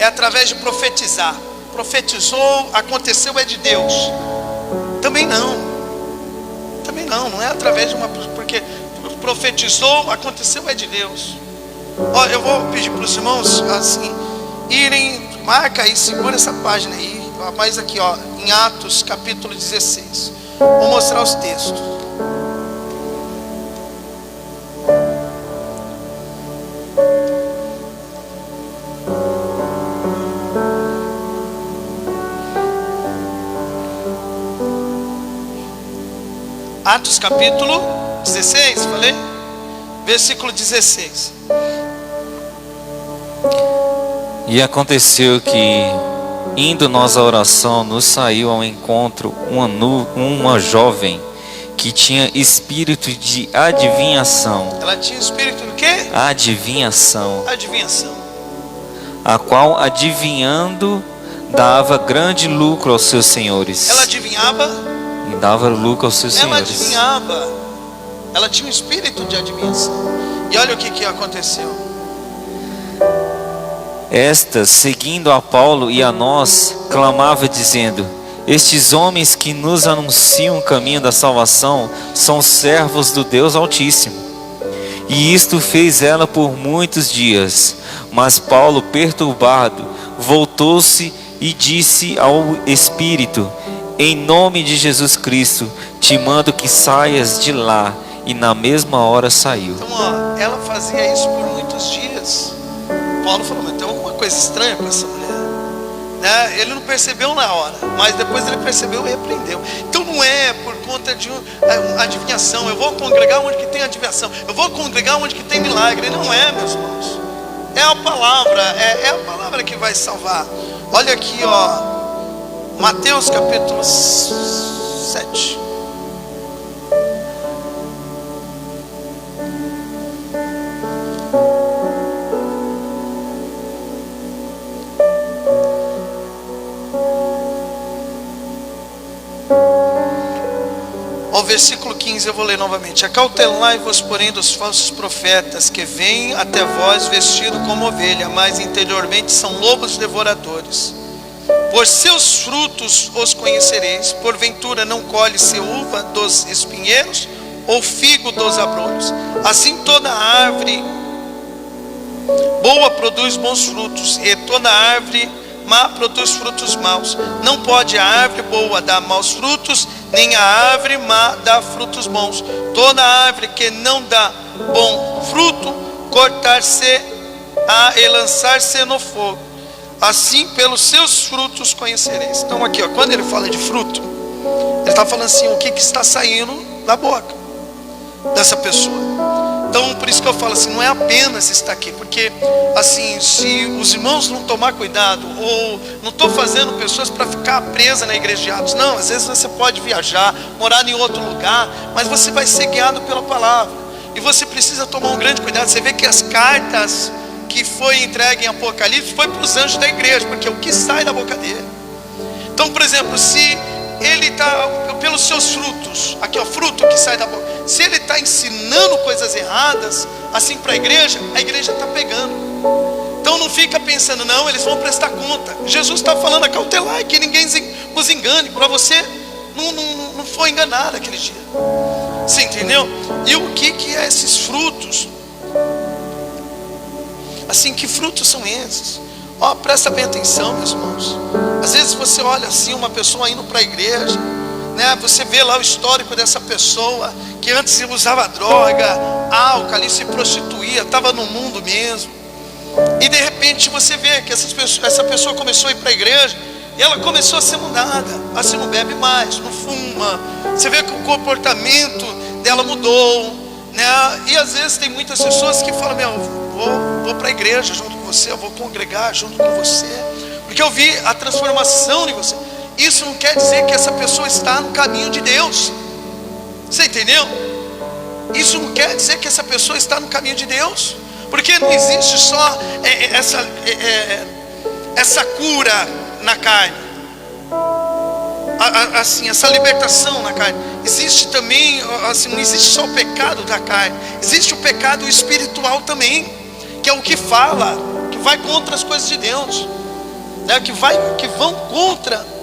é através de profetizar. Profetizou, aconteceu, é de Deus. Também não é através de uma, porque profetizou, aconteceu, é de Deus. Eu vou pedir para os irmãos assim irem, marca aí, segura essa página aí, mas aqui em Atos capítulo 16, vou mostrar os textos. Atos capítulo 16, falei? Versículo 16. E aconteceu que, indo nós à oração, nos saiu ao encontro uma jovem que tinha espírito de adivinhação. Ela tinha espírito do quê? Adivinhação. Adivinhação. A qual, adivinhando, dava grande lucro aos seus senhores. Ela adivinhava? E dava lucro aos seus Ela senhores. adivinhava. Ela tinha um espírito de adivinhação. E olha o que aconteceu. Esta, seguindo a Paulo e a nós, clamava dizendo: estes homens que nos anunciam o caminho da salvação são servos do Deus Altíssimo. E isto fez ela por muitos dias. Mas Paulo, perturbado, voltou-se e disse ao Espírito: em nome de Jesus Cristo, te mando que saias de lá. E na mesma hora saiu. Então, ela fazia isso por muitos dias. Paulo falou: mas tem alguma coisa estranha com essa mulher, né? Ele não percebeu na hora, mas depois ele percebeu e repreendeu. Então não é por conta de adivinhação. Eu vou congregar onde que tem adivinhação, eu vou congregar onde que tem milagre. Não é, meus irmãos. É a palavra, é a palavra que vai salvar. Olha aqui, Mateus capítulo 7. Ao versículo 15 eu vou ler novamente. Acautelai-vos, porém, dos falsos profetas, que vêm até vós vestidos como ovelha, mas interiormente são lobos devoradores. Por seus frutos os conhecereis. Porventura não colhe-se uva dos espinheiros, ou figo dos abrolhos? Assim toda árvore boa produz bons frutos, e toda árvore má produz frutos maus. Não pode a árvore boa dar maus frutos, nem a árvore má dar frutos bons. Toda árvore que não dá bom fruto, cortar-se-á e lançar-se no fogo. Assim pelos seus frutos conhecereis. Então aqui, quando ele fala de fruto, ele está falando assim, o que está saindo da boca dessa pessoa. Então por isso que eu falo assim, não é apenas estar aqui, porque assim, se os irmãos não tomar cuidado, ou não estou fazendo pessoas para ficar presa na igreja de Atos, não, às vezes você pode viajar, morar em outro lugar, mas você vai ser guiado pela palavra, e você precisa tomar um grande cuidado. Você vê que as cartas que foi entregue em Apocalipse foi para os anjos da igreja, porque o que sai da boca dele. Então, por exemplo, se ele está, pelos seus frutos, aqui fruto que sai da boca, se ele está ensinando coisas erradas, assim para a igreja está pegando. Então não fica pensando, não, eles vão prestar conta. Jesus está falando, acautelar, que ninguém os engane, para você não foi enganado aquele dia. Você entendeu? E o que é esses frutos? Assim, que frutos são esses? Presta bem atenção, meus irmãos. Às vezes você olha assim, uma pessoa indo para a igreja, né? Você vê lá o histórico dessa pessoa, que antes usava droga, álcool, ali se prostituía, estava no mundo mesmo. E de repente você vê que essa pessoa começou a ir para a igreja, e ela começou a ser mudada. Assim, não bebe mais, não fuma. Você vê que o comportamento dela mudou, né? E às vezes tem muitas pessoas que falam: meu, vou para a igreja junto com você, eu vou congregar junto com você, porque eu vi a transformação em você. Isso não quer dizer que essa pessoa está no caminho de Deus. Você entendeu? Isso não quer dizer que essa pessoa está no caminho de Deus, porque não existe só essa cura na carne, assim, essa libertação na carne. Existe também, assim, não existe só o pecado da carne, existe o pecado espiritual também, que é o que fala, que vai contra as coisas de Deus, né? Que vão contra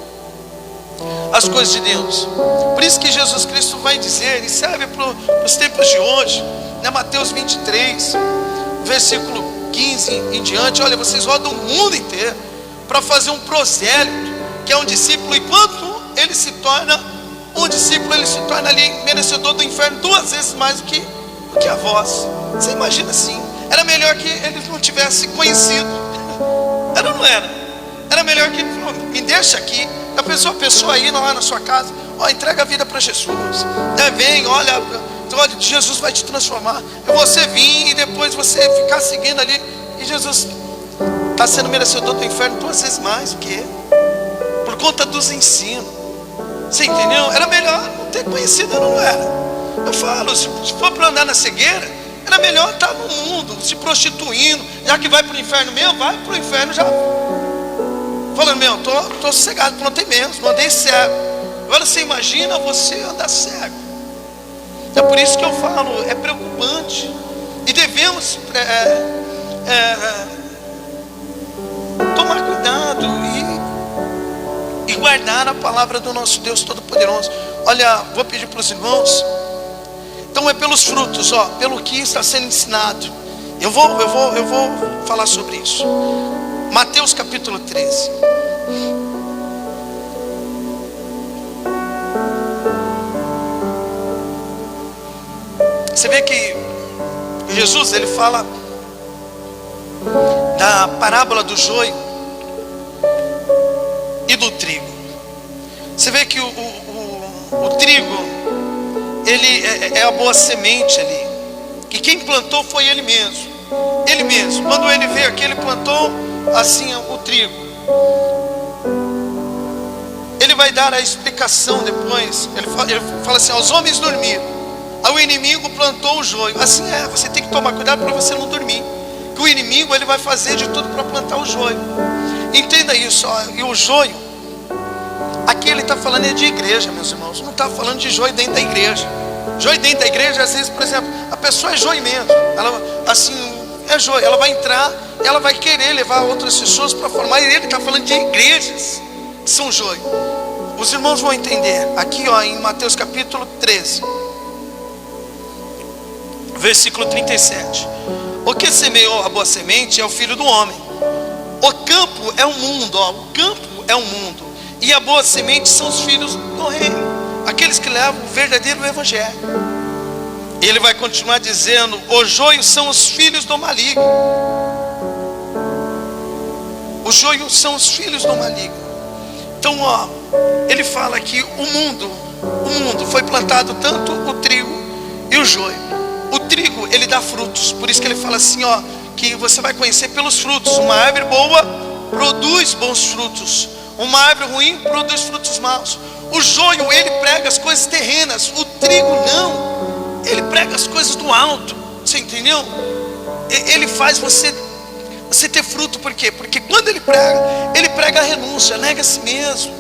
as coisas de Deus. Por isso que Jesus Cristo vai dizer, e serve para os tempos de hoje, né? Mateus 23, versículo 15 em diante: olha, vocês rodam o mundo inteiro para fazer um prosélito, que é um discípulo, e quanto ele se torna um discípulo, ele se torna ali merecedor do inferno 2 vezes mais do que a vós. Você imagina assim? Era melhor que ele não tivesse conhecido. Era ou não era? Era melhor que me deixa aqui. A pessoa aí lá na sua casa, ó, entrega a vida para Jesus, né? Vem, olha, Jesus vai te transformar. E você vir e depois você ficar seguindo ali, e Jesus está sendo merecedor do inferno 2 vezes mais. O quê? Por conta dos ensinos. Você entendeu? Era melhor não ter conhecido, não era? Eu falo, se for para andar na cegueira, era melhor estar no mundo, se prostituindo, já que vai para o inferno mesmo, vai para o inferno já. Falando: meu, tô cegado, plantei menos, não andei cego. Agora você imagina você andar cego. É por isso que eu falo, é preocupante. E devemos tomar cuidado e guardar a palavra do nosso Deus Todo-Poderoso. Olha, vou pedir para os irmãos. Então é pelos frutos, ó, pelo que está sendo ensinado. Eu vou falar sobre isso. Mateus capítulo 13. Você vê que Jesus, ele fala da parábola do joio e do trigo. Você vê que o trigo, ele é a boa semente ali, que quem plantou foi ele mesmo. Ele mesmo, quando ele veio aqui, ele plantou assim o trigo. Ele vai dar a explicação depois. Ele fala assim: os homens dormiram, aí o inimigo plantou o joio. Assim é, você tem que tomar cuidado para você não dormir, que o inimigo, ele vai fazer de tudo para plantar o joio. Entenda isso, ó. E o joio, aqui ele está falando de igreja, meus irmãos. Não está falando de joio dentro da igreja. Joio dentro da igreja, às vezes, por exemplo, a pessoa é joio mesmo. Ela, assim, é joio. Ela vai entrar, ela vai querer levar outras pessoas para formar. E ele está falando de igrejas que são joio. Os irmãos vão entender. Aqui, ó, em Mateus capítulo 13, versículo 37. O que semeou a boa semente é o Filho do Homem. O campo é o mundo, ó. O campo é o mundo. E a boa semente são os filhos do reino, aqueles que levam o verdadeiro evangelho. Ele vai continuar dizendo: os joios são os filhos do maligno. Os joios são os filhos do maligno. Então, ó, ele fala que o mundo foi plantado tanto o trigo e o joio. O trigo, ele dá frutos. Por isso que ele fala assim, ó, que você vai conhecer pelos frutos. Uma árvore boa produz bons frutos, uma árvore ruim produz frutos maus. O joio, ele prega as coisas terrenas. O trigo não, ele prega as coisas do alto. Você entendeu? Ele faz você ter fruto. Por quê? Porque quando ele prega a renúncia, nega a si mesmo.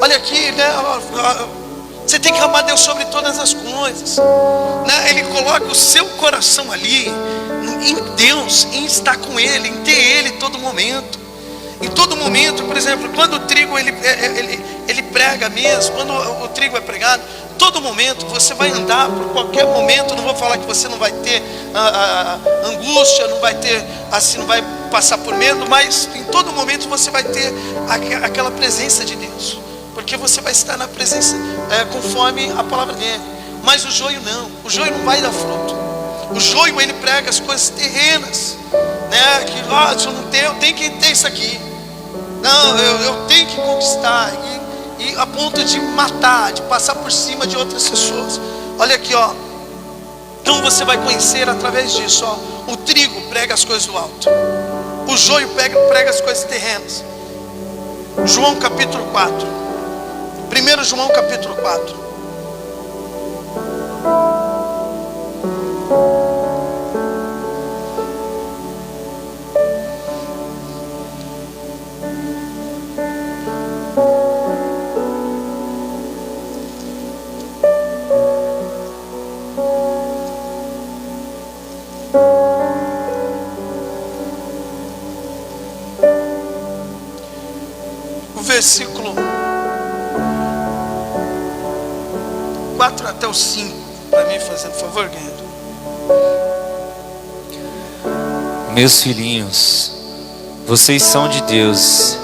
Olha aqui, né? Você tem que amar Deus sobre todas as coisas, né? Ele coloca o seu coração ali em Deus, em estar com Ele, em ter Ele todo momento. Em todo momento, por exemplo, quando o trigo ele prega mesmo, quando o trigo é pregado, todo momento você vai andar por qualquer momento. Não vou falar que você não vai ter angústia, não vai ter assim, não vai passar por medo, mas em todo momento você vai ter aquela presença de Deus, porque você vai estar na presença conforme a palavra dele. Mas o joio não, o joio não vai dar fruto. O joio, ele prega as coisas terrenas, né? Que se eu não tenho, eu tenho que ter isso aqui. Não, eu tenho que conquistar, e a ponto de matar, de passar por cima de outras pessoas. Olha aqui, ó. Então você vai conhecer através disso, ó. O trigo prega as coisas do alto, o joio prega as coisas terrenas. João capítulo 4. 1 João capítulo 4. Versículo 4 até o 5, para mim, fazendo favor, Guilherme. Meus filhinhos, vocês são de Deus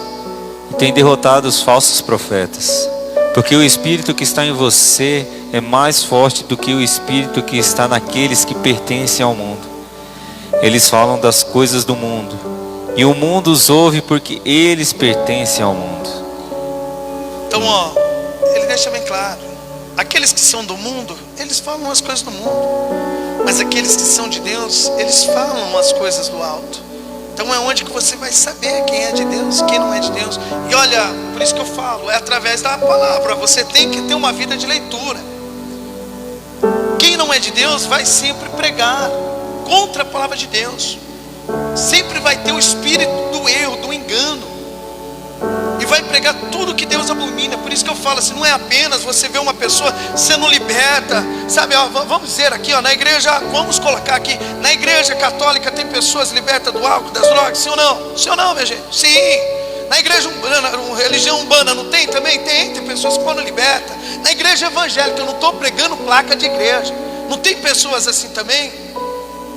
e têm derrotado os falsos profetas, porque o Espírito que está em você é mais forte do que o Espírito que está naqueles que pertencem ao mundo. Eles falam das coisas do mundo, e o mundo os ouve porque eles pertencem ao mundo. Então, ó, ele deixa bem claro: aqueles que são do mundo, eles falam as coisas do mundo, mas aqueles que são de Deus, eles falam as coisas do alto. Então é onde que você vai saber quem é de Deus, quem não é de Deus. E olha, por isso que eu falo, é através da palavra. Você tem que ter uma vida de leitura. Quem não é de Deus vai sempre pregar contra a palavra de Deus, sempre vai ter o espírito do erro, do engano, e vai pregar tudo que Deus abomina. Por isso que eu falo assim, não é apenas você ver uma pessoa sendo liberta, sabe, ó, vamos dizer aqui, ó, na igreja, vamos colocar aqui, na igreja católica tem pessoas libertas do álcool, das drogas, sim ou não? Sim ou não, minha gente? Sim. Na igreja umbana, religião umbana, não tem também? Tem pessoas que foram libertas. Na igreja evangélica, eu não estou pregando placa de igreja, não tem pessoas assim também?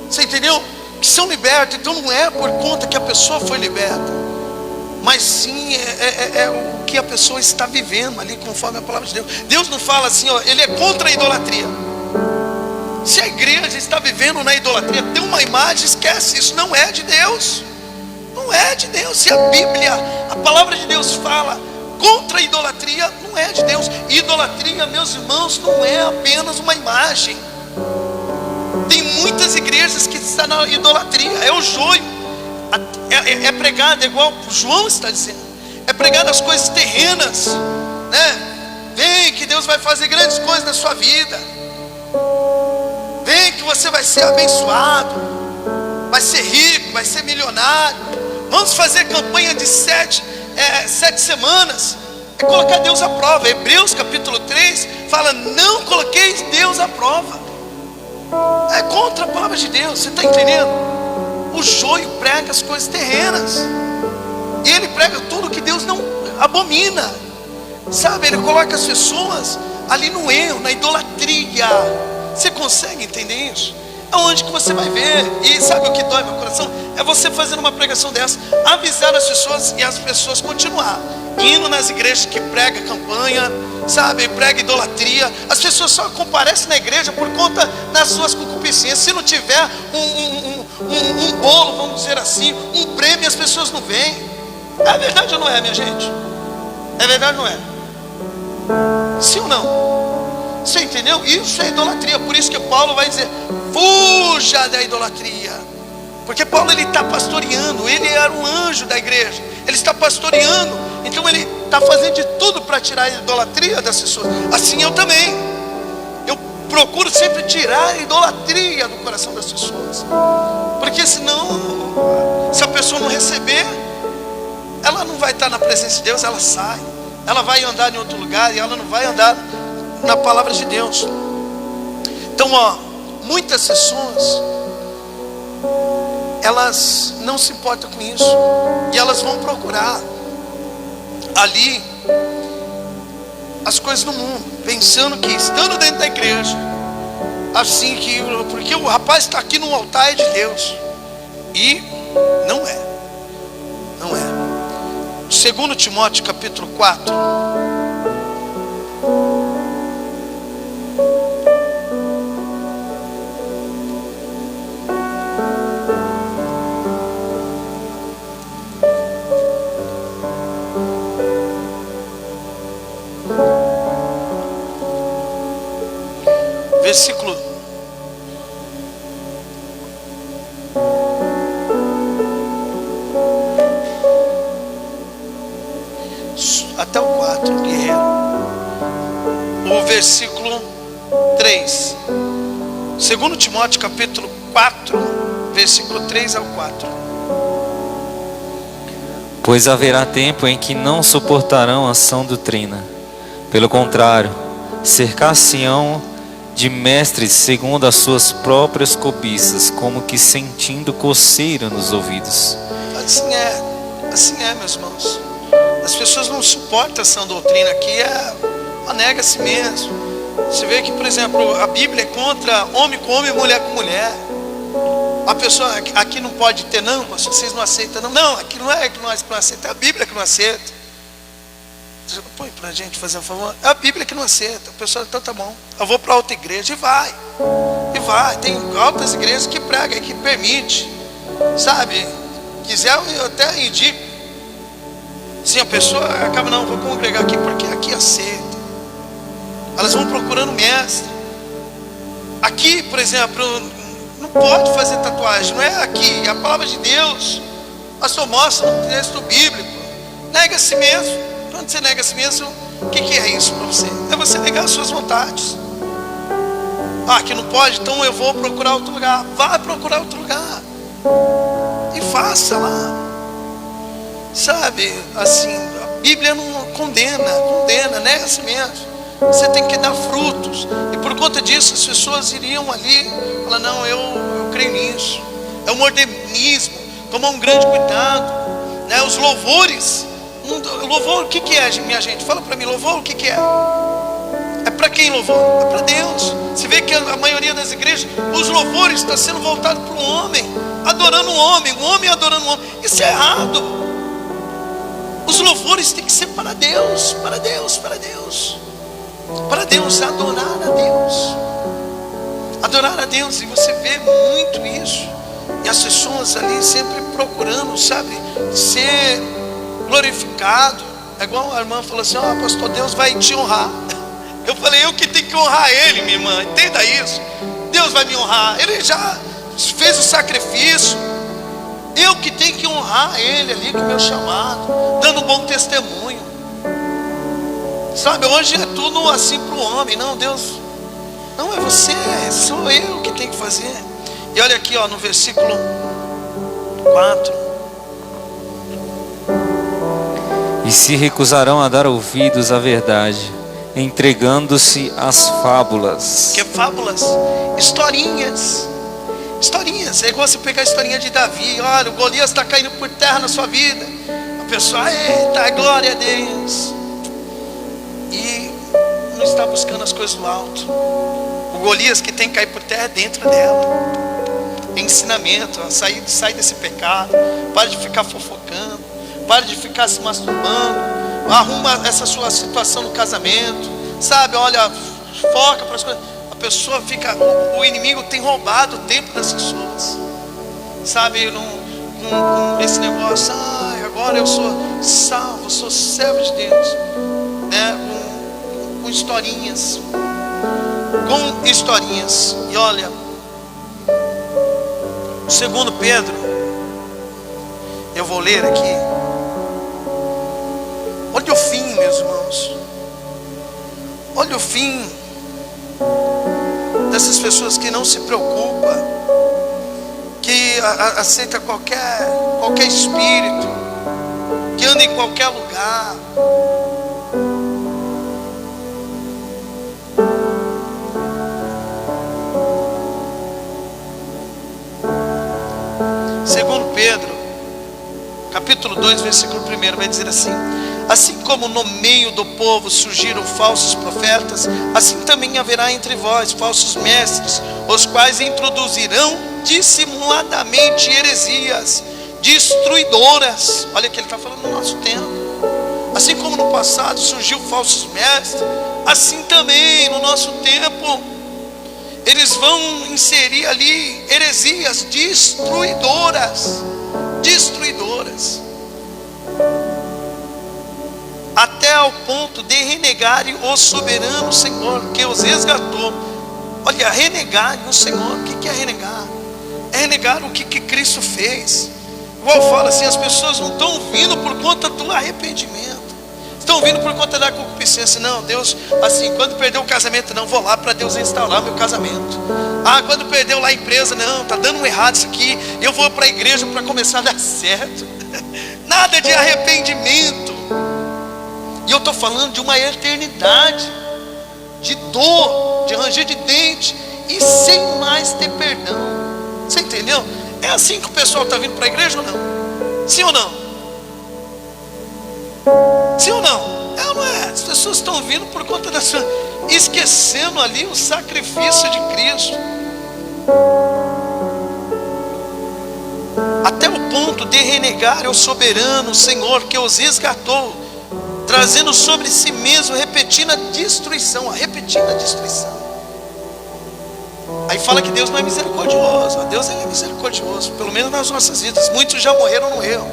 Você entendeu? Que são libertas. Então não é por conta que a pessoa foi liberta, mas sim é o que a pessoa está vivendo ali, conforme a palavra de Deus. Deus não fala assim, ó, ele é contra a idolatria. Se a igreja está vivendo na idolatria, tem uma imagem, esquece, isso não é de Deus. Não é de Deus. Se a Bíblia, a palavra de Deus fala contra a idolatria, não é de Deus. Idolatria, meus irmãos, não é apenas uma imagem. Tem muitas igrejas que estão na idolatria, é o joio. É pregado, igual o João está dizendo, é pregado as coisas terrenas, né? Vem que Deus vai fazer grandes coisas na sua vida, vem que você vai ser abençoado, vai ser rico, vai ser milionário. Vamos fazer campanha de 7 semanas, é colocar Deus à prova. Hebreus capítulo 3 fala, não coloqueis Deus à prova. É contra a palavra de Deus, você está entendendo? O joio prega as coisas terrenas, e ele prega tudo que Deus não abomina, sabe? Ele coloca as pessoas ali no erro, na idolatria. Você consegue entender isso? É onde que você vai ver. E sabe o que dói meu coração? É você fazendo uma pregação dessa, avisar as pessoas e as pessoas continuar indo nas igrejas que prega campanha, sabe, prega idolatria. As pessoas só comparecem na igreja por conta das suas concupiscências. Se não tiver um bolo, vamos dizer assim, um prêmio, as pessoas não vêm. É verdade ou não é, minha gente? É verdade ou não é? Sim ou não? Você entendeu? Isso é idolatria. Por isso que Paulo vai dizer, fuja da idolatria. Porque Paulo, ele está pastoreando, ele era um anjo da igreja, ele está pastoreando, então ele está fazendo de tudo para tirar a idolatria das pessoas. Assim eu também, eu procuro sempre tirar a idolatria do coração das pessoas, porque senão, se a pessoa não receber, ela não vai estar na presença de Deus, ela sai, ela vai andar em outro lugar, e ela não vai andar na palavra de Deus. Então, ó, muitas pessoas, elas não se importam com isso, e elas vão procurar ali as coisas do mundo, pensando que estando dentro da igreja, assim que, porque o rapaz está aqui no altar é de Deus, e não é. 2 Timóteo capítulo 4, versículo até o 4, guerreiro. O versículo 3. 2 Timóteo capítulo 4, versículo 3 ao 4. Pois haverá tempo em que não suportarão a sã doutrina. Pelo contrário, cercar-se-ão de mestres segundo as suas próprias cobiças, como que sentindo coceira nos ouvidos. Assim é, meus irmãos. As pessoas não suportam essa doutrina aqui, nega a si mesmo. Você vê que, por exemplo, a Bíblia é contra homem com homem, mulher com mulher. A pessoa, aqui não pode ter não, vocês não aceitam não. Não, aqui não é que nós não aceitamos, é a Bíblia que não aceita. Põe pra gente fazer um favor. É a Bíblia que não aceita. A pessoa, então tá bom, eu vou para outra igreja e vai. Tem altas igrejas que pregam, que permite. Sabe? Quiser eu até indico. Sim, a pessoa acaba, não, vou congregar aqui porque aqui aceita. Elas vão procurando mestre. Aqui, por exemplo, não pode fazer tatuagem, não é aqui, é a palavra de Deus. Pastor, mostra no texto bíblico. Nega a si mesmo. Quando você nega a si mesmo, o que é isso para você? É você negar as suas vontades. Aqui não pode, então eu vou procurar outro lugar. Vá procurar outro lugar e faça lá. Sabe, assim, a Bíblia não condena, nega a si mesmo. Você tem que dar frutos. E por conta disso as pessoas iriam ali falar, não, eu creio nisso. É o modernismo. Tomar um grande cuidado, né? Os louvores. Louvor, o que é, minha gente? Fala para mim, louvor, o que é? É para quem louvor? É para Deus. Você vê que a maioria das igrejas, os louvores estão sendo voltados para o homem, adorando o homem adorando o homem. Isso é errado. Os louvores têm que ser para Deus, para Deus, para Deus. Para Deus, adorar a Deus. Adorar a Deus. E você vê muito isso. E as pessoas ali sempre procurando, sabe, ser glorificado. É igual a irmã falou assim, pastor, Deus vai te honrar. Eu falei, eu que tenho que honrar Ele, minha irmã. Entenda isso. Deus vai me honrar. Ele já fez o sacrifício. Eu que tenho que honrar Ele ali com o meu chamado, dando um bom testemunho. Sabe, hoje é tudo assim para o homem. Não, Deus, não é você, sou eu que tenho que fazer. E olha aqui, no versículo 4. E se recusarão a dar ouvidos à verdade, entregando-se às fábulas. Que fábulas? Historinhas. É igual você pegar a historinha de Davi. Olha, o Golias está caindo por terra na sua vida. A pessoa, eita, glória a Deus. E não está buscando as coisas do alto. O Golias que tem que cair por terra é dentro dela. É ensinamento, sai desse pecado. Para de ficar fofocando. Para de ficar se masturbando. Arruma essa sua situação no casamento. Sabe, olha, foca para as coisas. A pessoa fica, o inimigo tem roubado o tempo das pessoas. Sabe, com esse negócio, agora eu sou salvo, sou servo de Deus. Né? Com historinhas. Com historinhas. E olha, 2 Pedro, eu vou ler aqui. Olha o fim, meus irmãos. Olha o fim dessas pessoas que não se preocupam, que aceita qualquer espírito, que anda em qualquer lugar. Segundo Pedro, capítulo 2, versículo 1, vai dizer assim: assim como no meio do povo surgiram falsos profetas, assim também haverá entre vós falsos mestres, os quais introduzirão dissimuladamente heresias destruidoras. Olha que ele está falando no nosso tempo. Assim como no passado surgiu falsos mestres, assim também no nosso tempo eles vão inserir ali heresias destruidoras. Até ao ponto de renegarem o soberano Senhor que os resgatou Olha, renegar o Senhor. O que é renegar? É renegar o que Cristo fez. Igual eu falo assim, as pessoas não estão vindo por conta do arrependimento, estão vindo por conta da concupiscência. Não, Deus, assim, quando perdeu o casamento, não, vou lá para Deus instaurar meu casamento. Ah, quando perdeu lá a empresa, não, está dando um errado isso aqui, eu vou para a igreja para começar a dar certo. Nada de arrependimento. E eu estou falando de uma eternidade de dor, de ranger de dente e sem mais ter perdão. Você entendeu? É assim que o pessoal está vindo para a igreja ou não? Sim ou não? Sim ou não? É ou não é? As pessoas estão vindo por conta dessa, esquecendo ali o sacrifício de Cristo, até o ponto de renegar o soberano Senhor que os resgatou, trazendo sobre si mesmo, repetindo a destruição. Aí fala que Deus não é misericordioso. Deus, ele é misericordioso, pelo menos nas nossas vidas. Muitos já morreram no erro.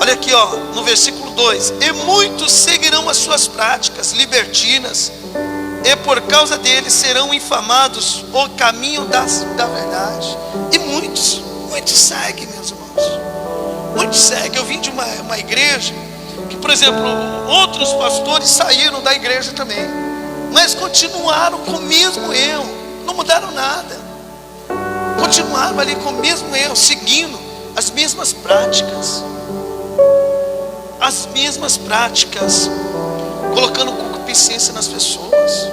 Olha aqui, ó, no versículo 2: e muitos seguirão as suas práticas libertinas, e por causa deles serão infamados o caminho da verdade. E muitos seguem, meus irmãos. Muitos seguem. Eu vim de uma igreja que, por exemplo, outros pastores saíram da igreja também, mas continuaram com o mesmo erro, não mudaram nada, continuaram ali com o mesmo erro, seguindo as mesmas práticas, colocando concupiscência nas pessoas.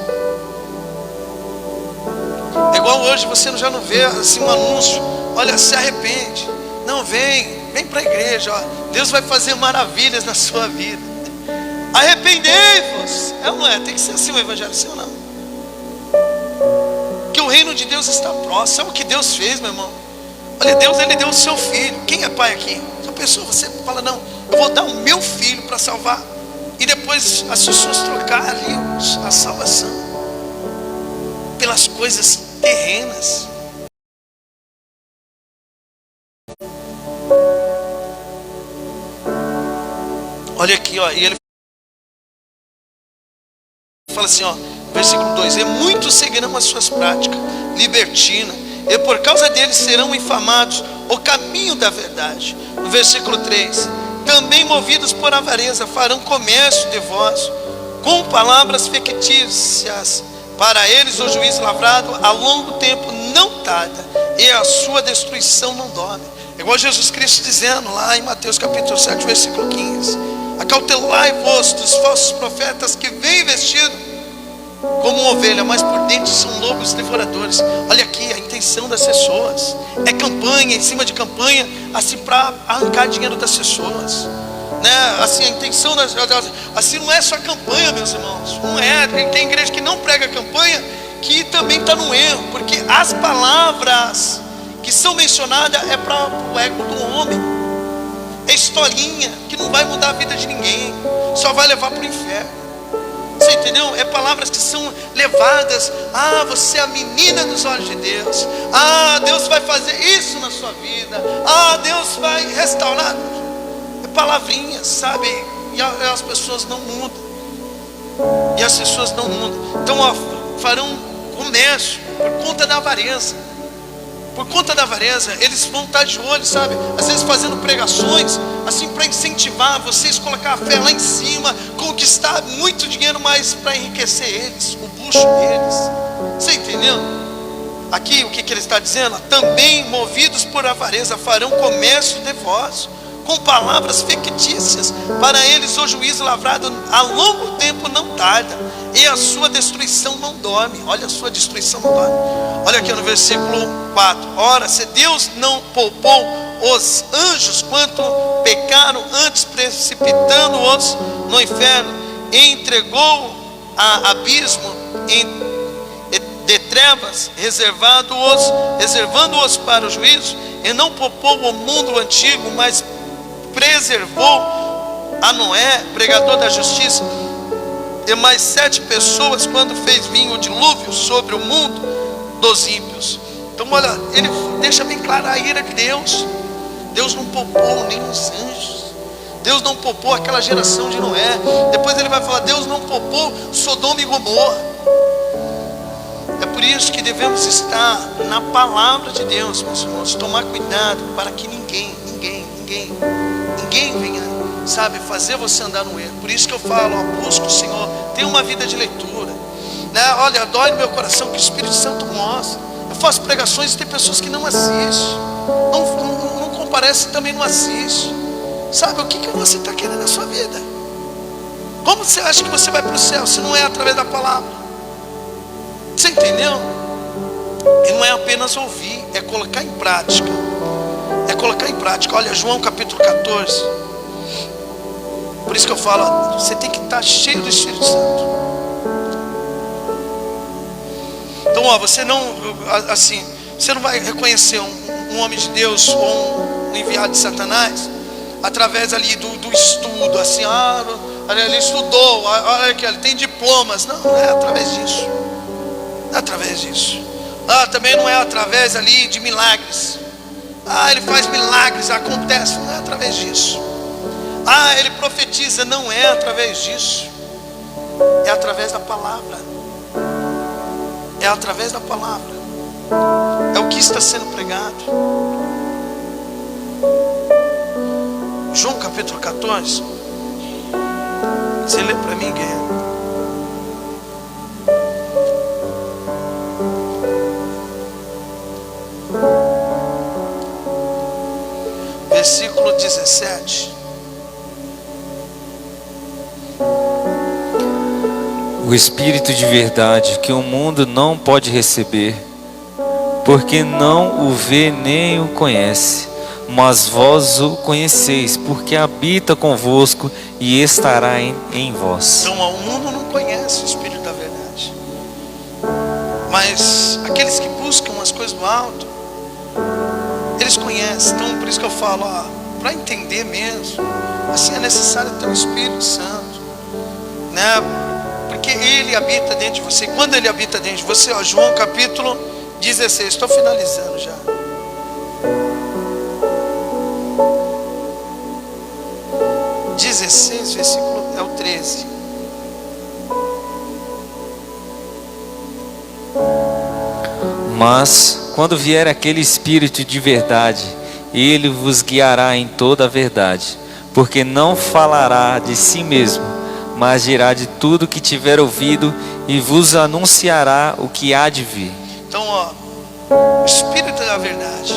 É igual hoje, você já não vê assim um anúncio: olha, se arrepende, não, vem para a igreja, ó, Deus vai fazer maravilhas na sua vida. Arrependei-vos. É ou não é? Tem que ser assim o evangelho, sim ou não? Que o reino de Deus está próximo. Sabe o que Deus fez, meu irmão? Olha, Deus, ele deu o seu filho. Quem é pai aqui? Uma pessoa, você fala: não, eu vou dar o meu filho para salvar. E depois as pessoas trocar ali a salvação pelas coisas terrenas. Olha aqui, ó, e ele fala assim, ó, versículo 2: e muitos seguirão as suas práticas libertinas, e por causa deles serão infamados o caminho da verdade. No versículo 3: também movidos por avareza farão comércio de vós com palavras fictícias. Para eles o juízo lavrado a longo tempo não tarda, e a sua destruição não dorme. Igual Jesus Cristo dizendo lá em Mateus capítulo 7, versículo 15: acautelai-vos dos falsos profetas que vêm vestidos como ovelha, mas por dentro são lobos devoradores. Olha aqui a intenção das pessoas, é campanha em cima de campanha, assim, para arrancar dinheiro das pessoas, né? Assim, a intenção das, assim, não é só campanha, meus irmãos, não é. Tem igreja que não prega campanha, que também está no erro, porque as palavras que são mencionadas é para o ego do homem, é historinha que não vai mudar a vida de ninguém, só vai levar para o inferno. Você entendeu? É palavras que são levadas: ah, você é a menina dos olhos de Deus, ah, Deus vai fazer isso na sua vida, ah, Deus vai restaurar. É palavrinhas, sabe? E as pessoas não mudam. Então, ó, farão comércio por conta da avareza. Eles vão estar de olho, sabe? Às vezes fazendo pregações, assim, para incentivar vocês, colocar a fé lá em cima, conquistar muito dinheiro, mas para enriquecer eles, o bucho deles. Você entendeu? Aqui o que ele está dizendo? Também movidos por avareza farão comércio de vós com palavras fictícias. Para eles o juízo lavrado a longo tempo não tarda, e a sua destruição não dorme. Olha, a sua destruição não dorme. Olha aqui no versículo 4: ora, se Deus não poupou os anjos quanto pecaram, antes precipitando-os no inferno, e entregou a abismo de trevas, reservando-os para o juízo, e não poupou o mundo antigo, mas preservou a Noé, pregador da justiça, e mais 7 pessoas, quando fez vir o dilúvio sobre o mundo dos ímpios. Então, olha, ele deixa bem clara a ira de Deus. Deus não poupou nem os anjos, Deus não poupou aquela geração de Noé. Depois ele vai falar: Deus não poupou Sodoma e Gomorra. por isso que devemos estar na palavra de Deus, meus irmãos. Tomar cuidado para que ninguém venha, sabe, fazer você andar no erro. Por isso que eu falo, ó, busca o Senhor, tenha uma vida de leitura, né? Olha, dói no meu coração que o Espírito Santo mostra. Eu faço pregações e tem pessoas que não assistem, não comparecem, também não assistem. Sabe, o que você está querendo na sua vida? Como você acha que você vai para o céu se não é através da palavra? Você entendeu? E não é apenas ouvir, é colocar em prática. É colocar em prática. Olha, João capítulo 14. Por isso que eu falo, ó, você tem que estar cheio do Espírito Santo. Então, ó, você não vai reconhecer um homem de Deus ou um enviado de Satanás através ali do estudo, assim, ele estudou, olha que ele tem diplomas. Não é através disso. Não é através disso. Também não é através ali de milagres. Ele faz milagres, acontece. Não é através disso. Ele profetiza. Não é através disso. É através da palavra. É através da palavra. É o que está sendo pregado. João capítulo 14. Você lê para mim, guerreiro? Versículo 17. O Espírito de verdade que o mundo não pode receber, porque não o vê nem o conhece, mas vós o conheceis, porque habita convosco e estará em vós. Então o mundo não conhece o Espírito da verdade, mas aqueles que buscam as coisas do alto, eles conhecem. Então por isso que eu falo, para entender mesmo, assim, é necessário ter o Espírito Santo, né? Porque Ele habita dentro de você. Quando Ele habita dentro de você, João capítulo 16, estou finalizando já. Versículo é o 13. Mas quando vier aquele Espírito de verdade, Ele vos guiará em toda a verdade, porque não falará de si mesmo, mas dirá de tudo que tiver ouvido e vos anunciará o que há de vir. Então, o Espírito da verdade,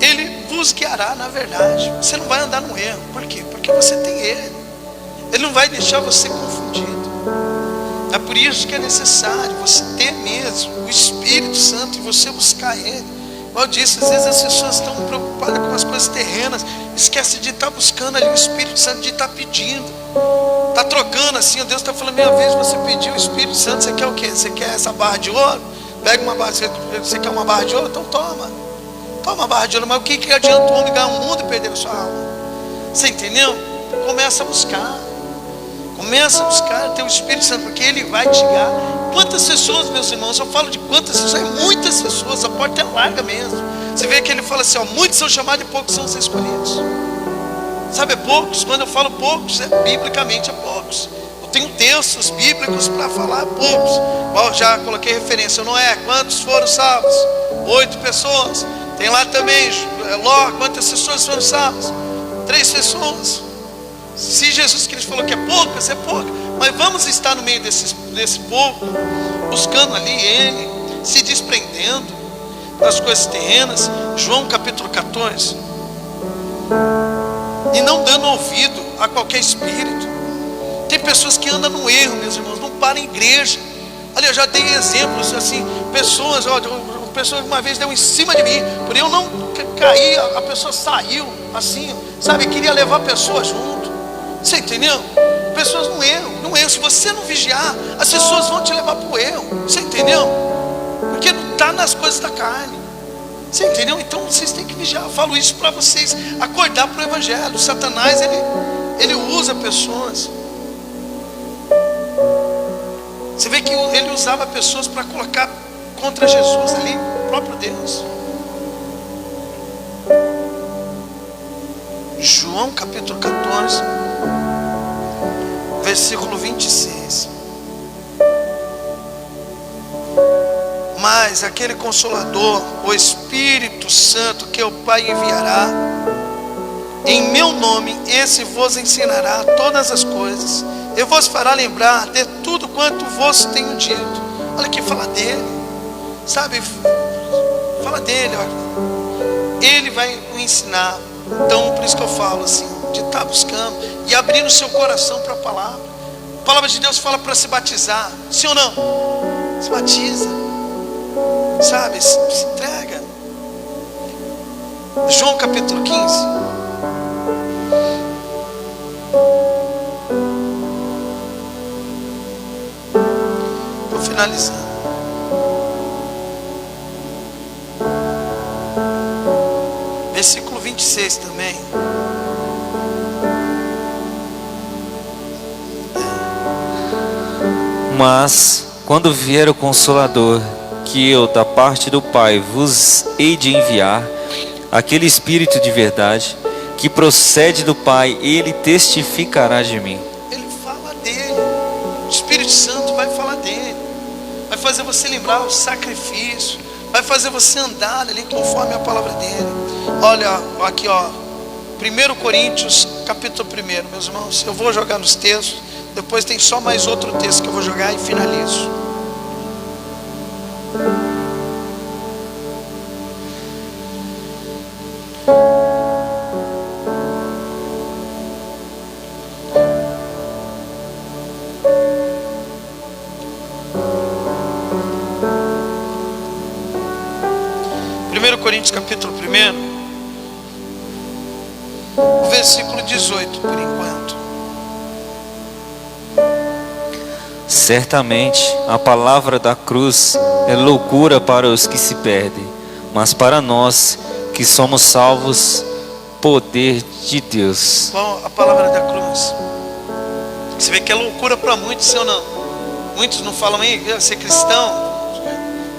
Ele vos guiará na verdade. Você não vai andar no erro. Por quê? Porque você tem Ele. Ele não vai deixar você confundido. É por isso que é necessário você ter mesmo o Espírito Santo e você buscar Ele. Como eu disse, às vezes as pessoas estão preocupadas com as coisas terrenas, esquece de estar buscando ali o Espírito Santo, de estar pedindo. Está trocando assim, Deus está falando, minha vez você pediu o Espírito Santo, você quer o quê? Você quer essa barra de ouro? Pega uma barra, você quer uma barra de ouro? Então toma uma barra de ouro. Mas o que adianta o homem ganhar o mundo e perder a sua alma? Você entendeu? Começa a buscar. Começa a buscar ter o Espírito Santo, porque Ele vai te guiar. Quantas pessoas, meus irmãos, eu falo de quantas pessoas, muitas pessoas, a porta é larga mesmo. Você vê que Ele fala assim, muitos são chamados e poucos são os escolhidos. Sabe, é poucos. Quando eu falo poucos, biblicamente é poucos. Eu tenho textos bíblicos para falar poucos. Eu já coloquei referência, Noé, quantos foram salvos? 8 pessoas. Tem lá também Ló, quantas pessoas foram salvas? 3 pessoas. Se Jesus Cristo falou que é poucas, é pouco. Mas vamos estar no meio desse povo, buscando ali Ele, se desprendendo das coisas terrenas. João capítulo 14. E não dando ouvido a qualquer espírito. Tem pessoas que andam no erro, meus irmãos, não param em igreja. Olha, eu já dei exemplos assim, pessoas uma vez deu em cima de mim, por eu não cair, a pessoa saiu assim, sabe, queria levar a pessoa junto. Você entendeu? Pessoas no erro. Se você não vigiar, as pessoas vão te levar para o erro. Você entendeu? Porque não está nas coisas da carne. Você entendeu? Então vocês têm que vigiar. Eu falo isso para vocês acordar para o Evangelho. Satanás, ele usa pessoas. Você vê que ele usava pessoas para colocar contra Jesus ali, o próprio Deus. João capítulo 14, versículo 26. Mas aquele Consolador, o Espírito Santo, que o Pai enviará em meu nome, esse vos ensinará todas as coisas, eu vos fará lembrar de tudo quanto vos tenho dito. Olha aqui, fala dele, sabe? Fala dele, olha. Ele vai o ensinar. Então, por isso que eu falo assim, de estar buscando e abrindo o seu coração para a palavra. A palavra de Deus fala para se batizar, sim ou não? Se batiza, sabe? Se entrega. João capítulo 15. Vou finalizando. Versículo 26 também. Mas quando vier o Consolador, que eu da parte do Pai vos hei de enviar, aquele Espírito de verdade, que procede do Pai, ele testificará de mim. Ele fala dele. O Espírito Santo vai falar dele. Vai fazer você lembrar o sacrifício. Vai fazer você andar ali conforme a palavra dele. Olha aqui, ó, 1 Coríntios capítulo 1, meus irmãos. Eu vou jogar nos textos. Depois tem só mais outro texto que eu vou jogar e finalizo. Coríntios capítulo 1, o versículo 18, por enquanto. Certamente a palavra da cruz é loucura para os que se perdem, mas para nós que somos salvos, poder de Deus. Bom, a palavra da cruz, você vê que é loucura para muitos, sim ou não? Muitos não falam, ser cristão,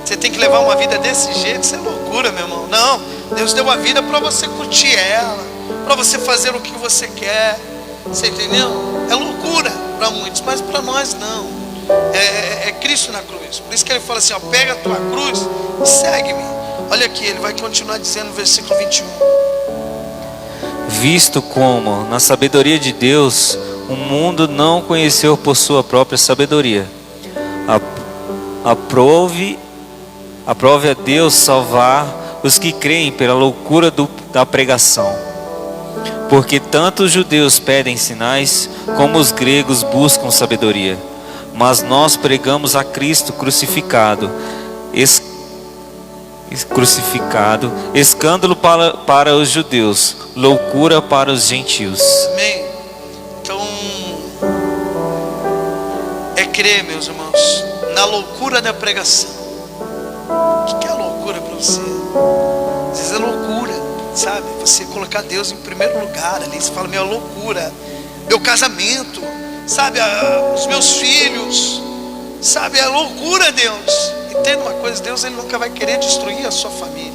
você tem que levar uma vida desse jeito, isso é loucura, meu irmão. Não, Deus deu a vida para você curtir ela, para você fazer o que você quer. Você entendeu? É loucura para muitos, mas para nós não. É Cristo na cruz. Por isso que ele fala assim, ó, pega a tua cruz e segue-me. Olha aqui, ele vai continuar dizendo no versículo 21. Visto como, na sabedoria de Deus, o mundo não conheceu por sua própria sabedoria, aprove a Deus salvar os que creem pela loucura da pregação. Porque tanto os judeus pedem sinais, como os gregos buscam sabedoria. Mas nós pregamos a Cristo crucificado, escândalo para os judeus, loucura para os gentios. Amém. Então, é crer, meus irmãos, na loucura da pregação. O que é loucura para você? Às vezes é loucura, sabe? Você colocar Deus em primeiro lugar ali. Você fala, minha loucura, meu casamento, sabe? Os meus filhos, sabe? É loucura, Deus. Entenda uma coisa, Deus ele nunca vai querer destruir a sua família.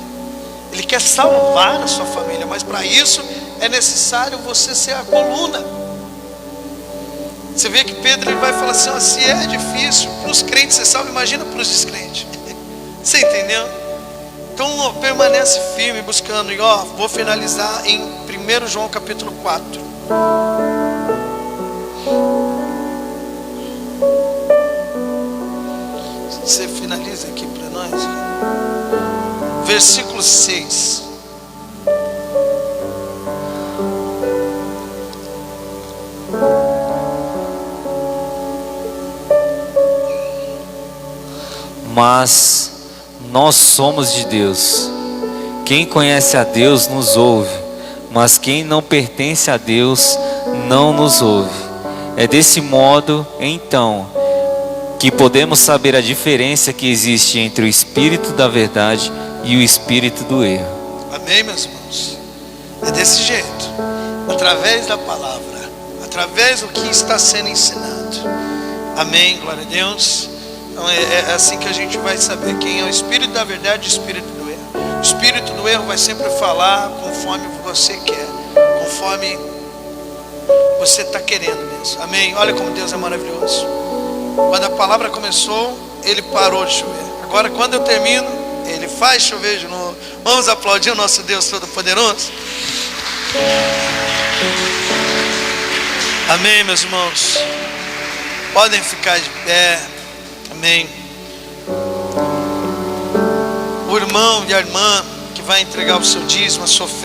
Ele quer salvar a sua família, mas para isso é necessário você ser a coluna. Você vê que Pedro ele vai falar assim, ó, se é difícil para os crentes ser salvo, imagina para os descrentes. Você entendeu? Então ó, permanece firme buscando. E ó, vou finalizar em 1 João capítulo 4. Você finaliza aqui para nós. Versículo 6. Mas nós somos de Deus. Quem conhece a Deus nos ouve, mas quem não pertence a Deus não nos ouve. É desse modo, então, que podemos saber a diferença que existe entre o espírito da verdade e o espírito do erro. Amém, meus irmãos? É desse jeito, através da palavra, através do que está sendo ensinado. Amém, glória a Deus. Então é assim que a gente vai saber quem é o espírito da verdade e o espírito do erro. O espírito do erro vai sempre falar conforme você quer, conforme você está querendo mesmo. Amém? Olha como Deus é maravilhoso. Quando a palavra começou, ele parou de chover. Agora, quando eu termino, Ele faz chover de novo. Vamos aplaudir o nosso Deus Todo-Poderoso? Amém, meus irmãos. Podem ficar de pé. Amém. O irmão e a irmã que vai entregar o seu dízimo, a sua oferta.